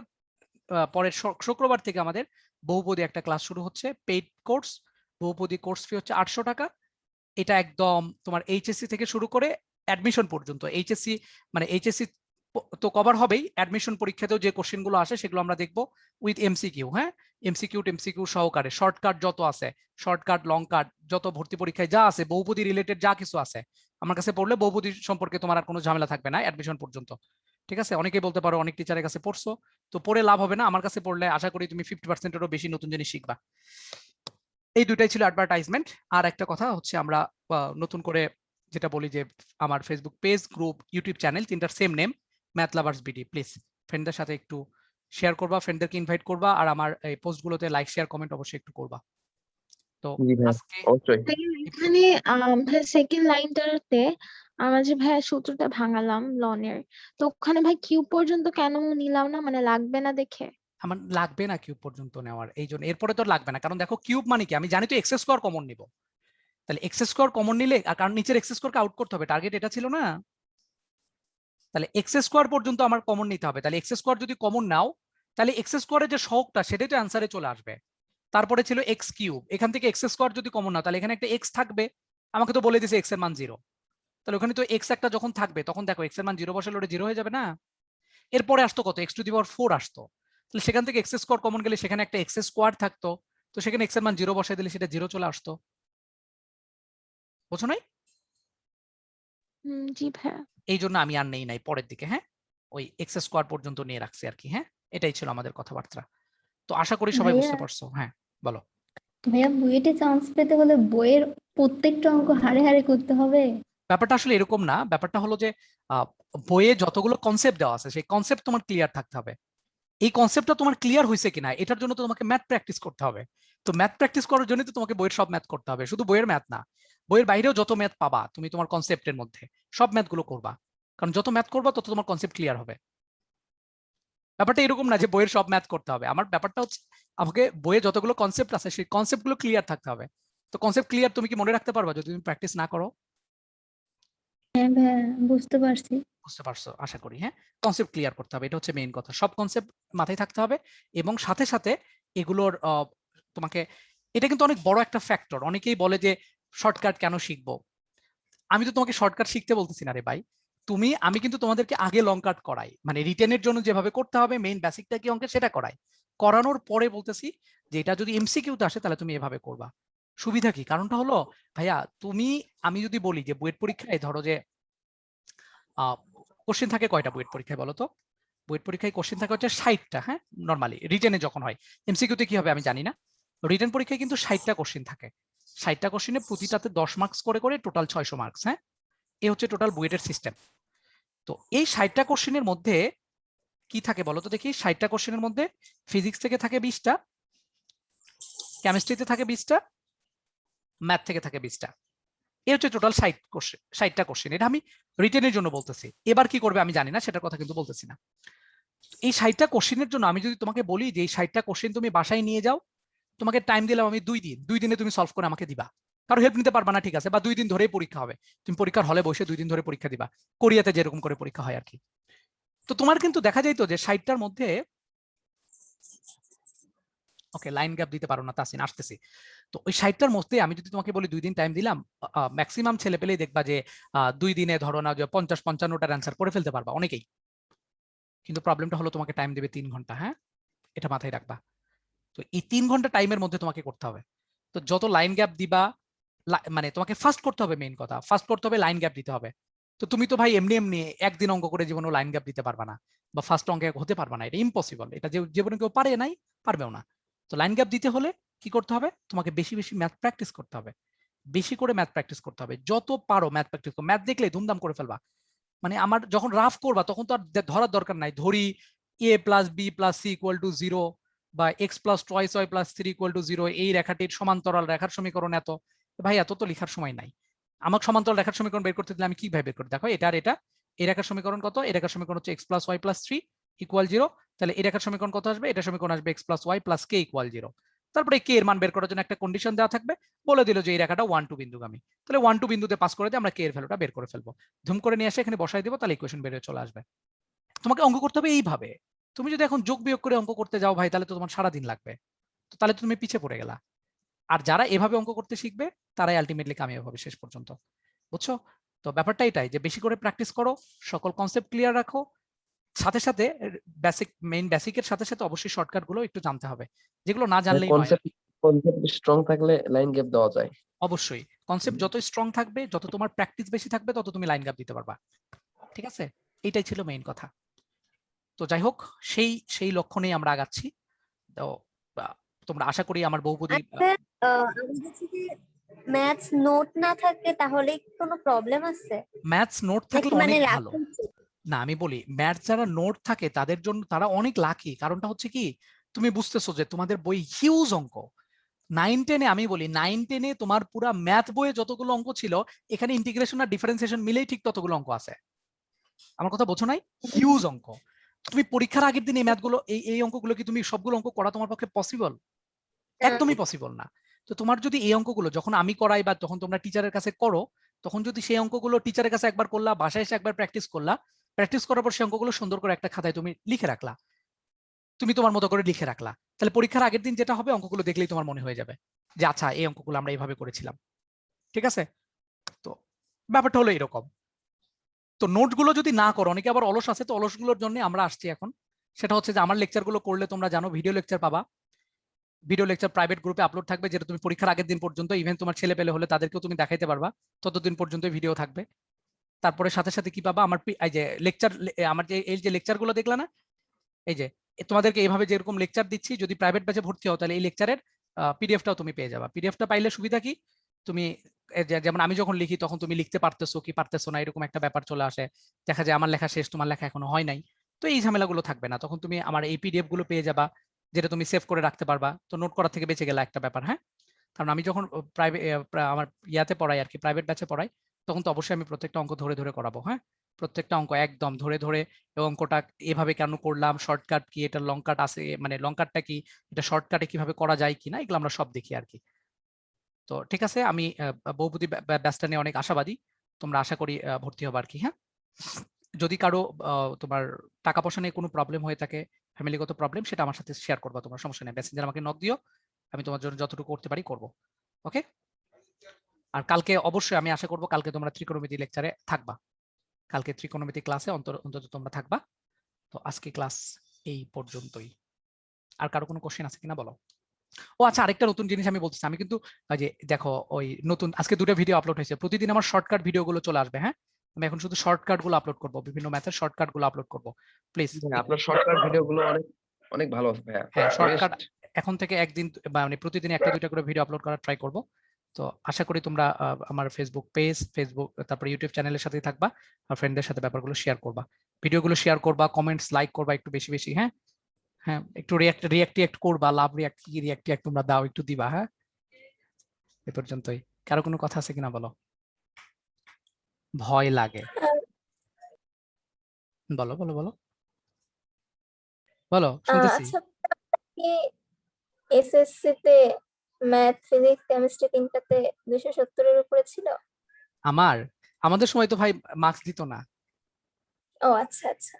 পরের শুক্রবার থেকে আমাদের বহুপদী একটা ক্লাস শুরু হচ্ছে, পেইড কোর্স। বহুপদী কোর্স ফি হচ্ছে 800 টাকা। এটা একদম তোমার এইচএসসি থেকে শুরু করে অ্যাডমিশন পর্যন্ত। এইচএসসি মানে এইচএসসি তো কভার হবেই, অ্যাডমিশন পরীক্ষাতেও যে কোশ্চেনগুলো আসে সেগুলো আমরা দেখবো উইথ এমসিকিউ। হ্যাঁ, এমসিকিউ সহকারে, শর্টকাট যত আছে, শর্টকাট লং কাট যত ভর্তি পরীক্ষায় যা আছে, বহুপদী রিলেটেড যা কিছু আছে আমার কাছে পড়লে বহুপদী সম্পর্কে তোমার আর কোনো ঝামেলা থাকবে না অ্যাডমিশন পর্যন্ত। ঠিক আছে? অনেকেই বলতে পারো অনেক টিচারের কাছে পড়ছো, তো পড়ে লাভ হবে না, আমার কাছে পড়লে আশা করি তুমি 50%-এরও বেশি নতুন জিনিস শিখবা। এই দুটাই ছিল অ্যাডভার্টাইজমেন্ট। আর একটা কথা হচ্ছে আমরা নতুন করে যেটা বলি যে আমার Facebook page, group, YouTube channel তিনটার same name, math lovers BD. Please ফ্রেন্ডদের সাথে একটু শেয়ার করবা, ফ্রেন্ডদেরকে ইনভাইট করবা, আর আমার এই পোস্টগুলোতে লাইক শেয়ার কমেন্ট অবশ্যই একটু করবা। তো জি ভাই, আজকে অবশ্যই। এখানে সেকেন্ড লাইনটাতে আমরা যে ভাই সূত্রটা ভাঙালাম লনের, তো ওখানে ভাই কিউব পর্যন্ত কেন নিলাম না, মানে লাগবে না দেখে? আমার লাগবে না কিউব পর্যন্ত নেওয়ার, এই জন্য এরপরে তো লাগবে না, কারণ দেখো কিউব মানে কি, আমি জানি তো এক্স স্কোয়ার কমন নিব, তাহলে এক্স স্কোয়ার কমন নিলে, আর কারণ নিচের এক্স স্কোয়ারকে আউট করতে হবে, টার্গেট এটা ছিল না? তাহলে এক্স স্কোয়ার পর্যন্ত আমার কমন নিতে হবে। তাহলে এক্স স্কোয়ার যদি কমন নাও, তাহলে এক্স স্কোয়ারের যে সহগটা সেটাই তো অ্যান্সারে চলে আসবে। তারপরে ছিল এক্স কিউব, এখান থেকে এক্স স্কোয়ার যদি কমন নাও, তাহলে এখানে একটা এক্স থাকবে, আমাকে তো বলে দিয়েছে এক্স এর মান 0, তাহলে ওখানে তো এক্স একটা যখন থাকবে তখন দেখো এক্স এর মান 0 বসালে ওটা 0 হয়ে যাবে না? এরপরে আসতো কত? এক্স টু দি পাওয়ার 4 আসতো, তাহলে সেখান থেকে এক্স স্কোয়ার কমন গেলে সেখানে একটা এক্স স্কোয়ার থাকতো, তো সেখানে এক্স এর মান 0 বসাই দিলে সেটা 0 চলে আসতো। বুঝছো নাই? জি ভাই। এই জন্য আমি আর নেই নাই পরের দিকে, হ্যাঁ, ওই এক্স স্কোয়ার পর্যন্ত নিয়ে রাখছি আর কি। হ্যাঁ, এটাই ছিল আমাদের কথাবার্তা। তো আশা করি সবাই ভাইয়া বুঝতে পারছো। হ্যাঁ বলো। ভাইয়া বুয়েটে চান্স পেতে হলে বইয়ের প্রত্যেকটা অঙ্ক হাড়ে হাড়ে করতে হবে? ব্যাপারটা আসলে এরকম না, ব্যাপারটা হলো যে বইয়ে যতগুলো কনসেপ্ট দেওয়া আছে সেই কনসেপ্ট তোমার ক্লিয়ার থাকতে হবে। এই কনসেপ্টটা তোমার ক্লিয়ার হয়েছে কিনা এটার জন্য তো তোমাকে ম্যাথ প্র্যাকটিস করতে হবে। তো ম্যাথ প্র্যাকটিস করার জন্য তো তোমাকে বইয়ের সব ম্যাথ করতে হবে, শুধু বইয়ের ম্যাথ না, বইয়ের বাইরেও যত ম্যাথ পাবা তুমি তোমার কনসেপ্টের মধ্যে সব ম্যাথগুলো করবা, কারণ যত ম্যাথ করবা তত তোমার কনসেপ্ট ক্লিয়ার হবে। ব্যাপারটা এরকম না যে বইয়ের সব ম্যাথ করতে হবে, আমার ব্যাপারটা হচ্ছে আমাকে বইয়ে যতগুলো কনসেপ্ট আছে সেই কনসেপ্টগুলো ক্লিয়ার থাকতে হবে। তো কনসেপ্ট ক্লিয়ার তুমি কি মনে রাখতে পারবা যদি তুমি প্র্যাকটিস না করো? হ্যাঁ ভাইয়া, বুঝতে পারছি। বুঝতে পারছো আশা করি। হ্যাঁ, কনসেপ্ট ক্লিয়ার করতে হবে, এটা হচ্ছে মেইন কথা, সব কনসেপ্ট মাথায় থাকতে হবে। এবং সাথে সাথে এগুলোর তোমাকে, এটা কিন্তু অনেক বড় একটা ফ্যাক্টর। অনেকেই বলে যে শর্টকাট কেন শিখবো, আমি তো তোমাকে শর্টকাট শিখতে বলতেছি না রে ভাই, আমি কিন্তু তোমাদেরকে আগে লং কাট করাই, মানে রিটেনের জন্য যেভাবে করতে হবে মেইন বেসিকটা কি অঙ্কের সেটা করাই, করানোর পরে বলতেছি যে এটা যদি এমসিকিউতে আসে তাহলে তুমি এভাবে করবা। সুবিধা কি? কারণটা হলো ভাইয়া আমি যদি বলি যে বুয়েট পরীক্ষায় ধরো যে কোশ্চেন থাকে কয়টা বুয়েট পরীক্ষায় বলো তো? বুয়েট পরীক্ষায় কোশ্চেন থাকে হচ্ছে 60টা। হ্যাঁ, নরমালি রিটেনে যখন হয়, এমসিকিউতে কি হবে আমি জানি না, রিটেন পরীক্ষায় কিন্তু 60টা কোশ্চেন থাকে। 60টা কোশ্চেনে প্রতিটাতে 10 মার্কস করে করে টোটাল 600 মার্কস। হ্যাঁ, এই হচ্ছে টোটাল বুয়েটের সিস্টেম। তো এই 60টা কোশ্চেনের মধ্যে কি থাকে বলো তো দেখি? 60টা কোশ্চেনের মধ্যে ফিজিক্স থেকে থাকে 20টা, কেমিস্ট্রিতে থাকে 20টা, ম্যাথ থেকে থাকে 20টা। এই হচ্ছে টোটাল 60টা কোশ্চেন। এটা আমি রিটেনের জন্য বলতেছি। এবার কি করবে আমি জানি না, সেটার কথা কিন্তু বলতেছি না। এই 60টা কোশ্চেনের জন্য আমি যদি তোমাকে বলি যে এই 60টা কোশ্চেন তুমি বাসায় নিয়ে যাও, তোমাকে টাইম দিলাম আমি 2 দিন, 2 দিনে তুমি সলভ করে আমাকে দিবা। কারো হেল্প নিতে পারবা না, ঠিক আছে, বা 2 দিন ধরেই পরীক্ষা হবে, তুমি পরীক্ষার হলে বসে 2 দিন ধরে পরীক্ষা দিবা, কোরিয়াতে যেরকম করে পরীক্ষা হয় আর কি। তো তোমার কিন্তু দেখা যাইতো যে 60টার মধ্যে, ওকে লাইন গ্যাপ দিতে পারো না তাসিন, আসতেছি। তো ওই 60টার মধ্যে আমি যদি তোমাকে বলি 2 দিন টাইম দিলাম, ম্যাক্সিমাম ছেলে পেলেই দেখবা যে 2 দিনে ধরো না যে 50-55টার অ্যান্সার করে ফেলতে পারবা অনেকেই। কিন্তু প্রবলেমটা হলো তোমাকে টাইম দেবে 3 ঘন্টা। হ্যাঁ, এটা মাথায় রাখবা। তো এই 3 ঘন্টা টাইমের মধ্যে তোমাকে করতে হবে। তো যত লাইন গ্যাপ দিবা, মানে তোমাকে ফার্স্ট করতে হবে, মেইন কথা ফার্স্ট করতে হবে, লাইন গ্যাপ দিতে হবে। তো তুমি তো ভাই এমনি এমনি একদিন অঙ্ক করে জীবনে লাইন গ্যাপ দিতে পারবা না, বা ফার্স্ট অঙ্কে হতে পারবা না, এটা ইম্পসিবল। এটা জীবনে কেউ পারে নাই, পারবেও না। তো লাইন গ্যাপ দিতে হলে কি করতে হবে, তোমাকে বেশি বেশি ম্যাথ প্র্যাকটিস করতে হবে, বেশি করে ম্যাথ প্র্যাকটিস করতে হবে। যত পারো ম্যাথ প্র্যাকটিস করো, ম্যাথ দেখলে ধুমধাম করে ফেলবা। মানে আমার যখন রাফ করবা তখন তো আর ধরার দরকার নাই, ধরি a plus b plus c equal to 0 বা x plus twice y plus 3 equal to 0, এই রেখাটির সমান্তরাল রেখার সমীকরণ এত। ভাই এত তো লেখার সময় নাই। আমাকে সমান্তরাল রেখার সমীকরণ বের করতে দিলে আমি কিভাবে বের করি, দেখো এটা আর এটা, এই রেখার সমীকরণ কত, এই রেখার সমীকরণ হচ্ছে x plus y plus 3 equal 0, তাহলে এই রেখার সমীকরণ কত আসবে, এটা সমীকরণ আসবে x plus y plus K equal 0। তারপরে কে এর মান বের করার জন্য একটা কন্ডিশন দেওয়া থাকবে, বলে দিল যে এই রেখাটা 1-2 বিন্দুগামী, তাহলে 1-2 বিন্দুতে পাস করে দিয়ে আমরা কে এর ভ্যালুটা বের করে ফেলবো, ধুম করে নিয়ে এসে এখানে বসাই দিব, তাহলে ইকুয়েশন বের হয়ে চলে আসবে। তোমাকে অঙ্ক করতে হবে এইভাবে। তুমি যদি এখন যোগ বিয়োগ করে অঙ্ক করতে যাও ভাই, তাহলে তো তোমার সারাদিন লাগবে, তো তাহলে তুমি পিছিয়ে পড়ে গেলা। আর যারা এভাবে অঙ্ক করতে শিখবে তারাই আলটিমেটলি কামিয়াব হবে শেষ পর্যন্ত, বুঝছো? তো ব্যাপারটা এটাই যে বেশি করে প্র্যাকটিস করো, সকল কনসেপ্ট ক্লিয়ার রাখো, সাথে সাথে মেইন বেসিকের সাথে সাথে অবশ্যই শর্টকাট গুলো একটু জানতে হবে, যেগুলো না জানলেই নয়। কনসেপ্ট স্ট্রং থাকলে লাইন গ্যাপ দেওয়া যায়। অবশ্যই কনসেপ্ট যত স্ট্রং থাকবে, যত তোমার প্র্যাকটিস বেশি থাকবে, তত তুমি লাইন গ্যাপ দিতে পারবা। ঠিক আছে, এইটাই ছিল মেইন কথা। তো যাই হোক, সেই লক্ষ্য নিয়ে আমরা আগাচ্ছি। তো তোমরা আশা করি আমার বহুপদী ম্যাথস নোট না থাকলে তাহলে কোনো প্রবলেম আছে? ম্যাথস নোট থাকলে মানে অনেক ভালো। না আমি বলি ম্যাথস যারা নোট থাকে তাদের জন্য, তারা অনেক লাকি। কারণটা হচ্ছে কি, তুমি বুঝতেছো যে তোমাদের বই হিউজ অঙ্ক। 9-10-এ আমি বলি 9-10-এ তোমার পুরো ম্যাথ বইয়ে যতগুলো অঙ্ক ছিল, এখানে ইন্টিগ্রেশন আর ডিফারেন্সিয়েশন মিলেই ঠিক ততগুলো অঙ্ক আছে। আমার কথা বোঝো নাই? হিউজ অঙ্ক। তুমি পরীক্ষার আগের দিন এই ম্যাথগুলো, এই অঙ্কগুলো কি তুমি সবগুলো অঙ্ক করা তোমার পক্ষে পসিবল? একদমই পসিবল না। তো তোমার যদি এই অঙ্কগুলো যখন আমি করাই বা তখন তোমরা টিচারের কাছে করো, তখন যদি সেই অঙ্কগুলো টিচারের কাছে একবার করলা, বাসায় এসে একবার প্র্যাকটিস করলা, প্র্যাকটিস করার পর সেই অঙ্কগুলো সুন্দর করে একটা খাতায় তুমি লিখে রাখলা, তুমি তোমার মতো করে লিখে রাখলা, তাহলে পরীক্ষার আগের দিন যেটা হবে, অঙ্কগুলো দেখলেই তোমার মনে হয়ে যাবে যে আচ্ছা এই অঙ্কগুলো আমরা এইভাবে করেছিলাম। ঠিক আছে, তো ব্যাপারটা হলো এরকম। তো নোটগুলো যদি না করো, অনেকে আবার অলস আছে, তো অলসগুলোর জন্য আমরা আসছি এখন। সেটা হচ্ছে যে আমার লেকচারগুলো করলে তোমরা জানো ভিডিও লেকচার পাবা, ভিডিও লেকচার প্রাইভেট গ্রুপে আপলোড থাকবে, যেটা তুমি পরীক্ষার আগের দিন পর্যন্ত, ইভেন তোমার ছেলে পেলে হলে তাদেরকেও তুমি দেখাইতে পারবা, ততদিন পর্যন্ত ভিডিও থাকবে। তারপরে সাথে সাথে কি পাবা, আমার এই যে লেকচার, আমার যে এই যে লেকচারগুলো দেখলা না, এই যে তোমাদেরকে এইভাবে যেরকম লেকচার দিচ্ছি, যদি প্রাইভেট ব্যাচে ভর্তি হও তাহলে এই লেকচারের পিডিএফটাও তুমি পেয়ে যাবা। পিডিএফটা পাইলে সুবিধা কি, তুমি যেমন আমি যখন লিখি তখন তুমি লিখতে পারতেছো কি পারতেছো না, এরকম একটা ব্যাপার চলে আসে, দেখা যায় আমার লেখা শেষ, তোমার লেখা এখনো হয় নাই, তো এই ঝামেলাগুলো থাকবে না। তখন তুমি আমার এই পিডিএফ গুলো পেয়ে যাবা, যেটা তুমি সেভ করে রাখতে পারবা। তো নোট করা থেকে বেঁচে গেলে একটা ব্যাপার। হ্যাঁ, কারণ আমি যখন প্রাইভেট আমার ইয়াতে পড়াই আর কি, প্রাইভেট ব্যাচে পড়াই, তখন তো অবশ্যই আমি প্রত্যেকটা অঙ্ক ধরে ধরে করাবো। হ্যাঁ, প্রত্যেকটা অঙ্ক একদম ধরে ধরে, অঙ্কটা এভাবে কেন করলাম, শর্টকাট কি, এটা লং কাট আছে, মানে লং কাটটা কি, এটা শর্টকাটে কিভাবে করা যায় কিনা, এগুলো আমরা সব দেখি আর কি। তো ঠিক আছে, আমি বহুপদী ব্যাচটা নিয়ে অনেক আশাবাদী, তোমরা আশা করি ভর্তি হবা আর কি। হ্যাঁ, যদি কারো তোমার টাকা পয়সা নিয়ে কোনো প্রবলেম হয়ে থাকে, ফ্যামিলিগত প্রবলেম, সেটা আমার সাথে শেয়ার করবা, তোমার সমস্যা নেই, মেসেঞ্জার আমাকে নক দিও, আমি তোমার জন্য যতটুকু করতে পারি করব। ওকে, আর কালকে অবশ্যই আমি আশা করব কালকে তোমরা ত্রিকোণমিতি লেকচারে থাকবা, কালকে ত্রিকোণমিতি ক্লাসে অন্তত তোমরা থাকবা। তো আজকে ক্লাস এই পর্যন্তই। আর কারো কোনো কোশ্চেন আছে কিনা বলো। ও আচ্ছা, আরেকটা নতুন জিনিস আমি বলতেছি, আমি কিন্তু যে দেখো ওই নতুন আজকে 2টা ভিডিও আপলোড হয়েছে, প্রতিদিন আমার শর্টকাট ভিডিওগুলো চলে আসবে। হ্যাঁ, আমি এখন শুধু শর্টকাট গুলো আপলোড করব, বিভিন্ন ম্যাথের শর্টকাট গুলো আপলোড করব, প্লিজ। আপনার শর্টকাট ভিডিওগুলো অনেক ভালো ভাইয়া। হ্যাঁ, শর্টকাট এখন থেকে একদিন মানে প্রতিদিন 1-2টা করে ভিডিও আপলোড করার ট্রাই করব। তো আশা করি তোমরা আমার ফেসবুক পেজ, তারপর ইউটিউব চ্যানেলের সাথেই থাকবা, আর ফ্রেন্ডদের সাথে ব্যাপারগুলো শেয়ার করবা, ভিডিওগুলো শেয়ার করবা, কমেন্টস লাইক করবা একটু বেশি বেশি। হ্যাঁ হ্যাঁ, একটু রিয়াক্ট করবা, লাভ রিয়াক্ট কি রিয়াক্ট তোমরা দাও, একটু দিবা। হ্যাঁ, এ পর্যন্তই। কারো কোনো কথা আছে কিনা বলো? ভয় লাগে। বলো বলো বলো বলো, শুনতেছি। আচ্ছা, কি এসএসসি তে ম্যাথ, ফিজিক্স, কেমিস্ট্রি তিনটাতে 270-এর উপরে ছিল? আমাদের সময় তো ভাই মার্কস দিত না। ও আচ্ছা আচ্ছা।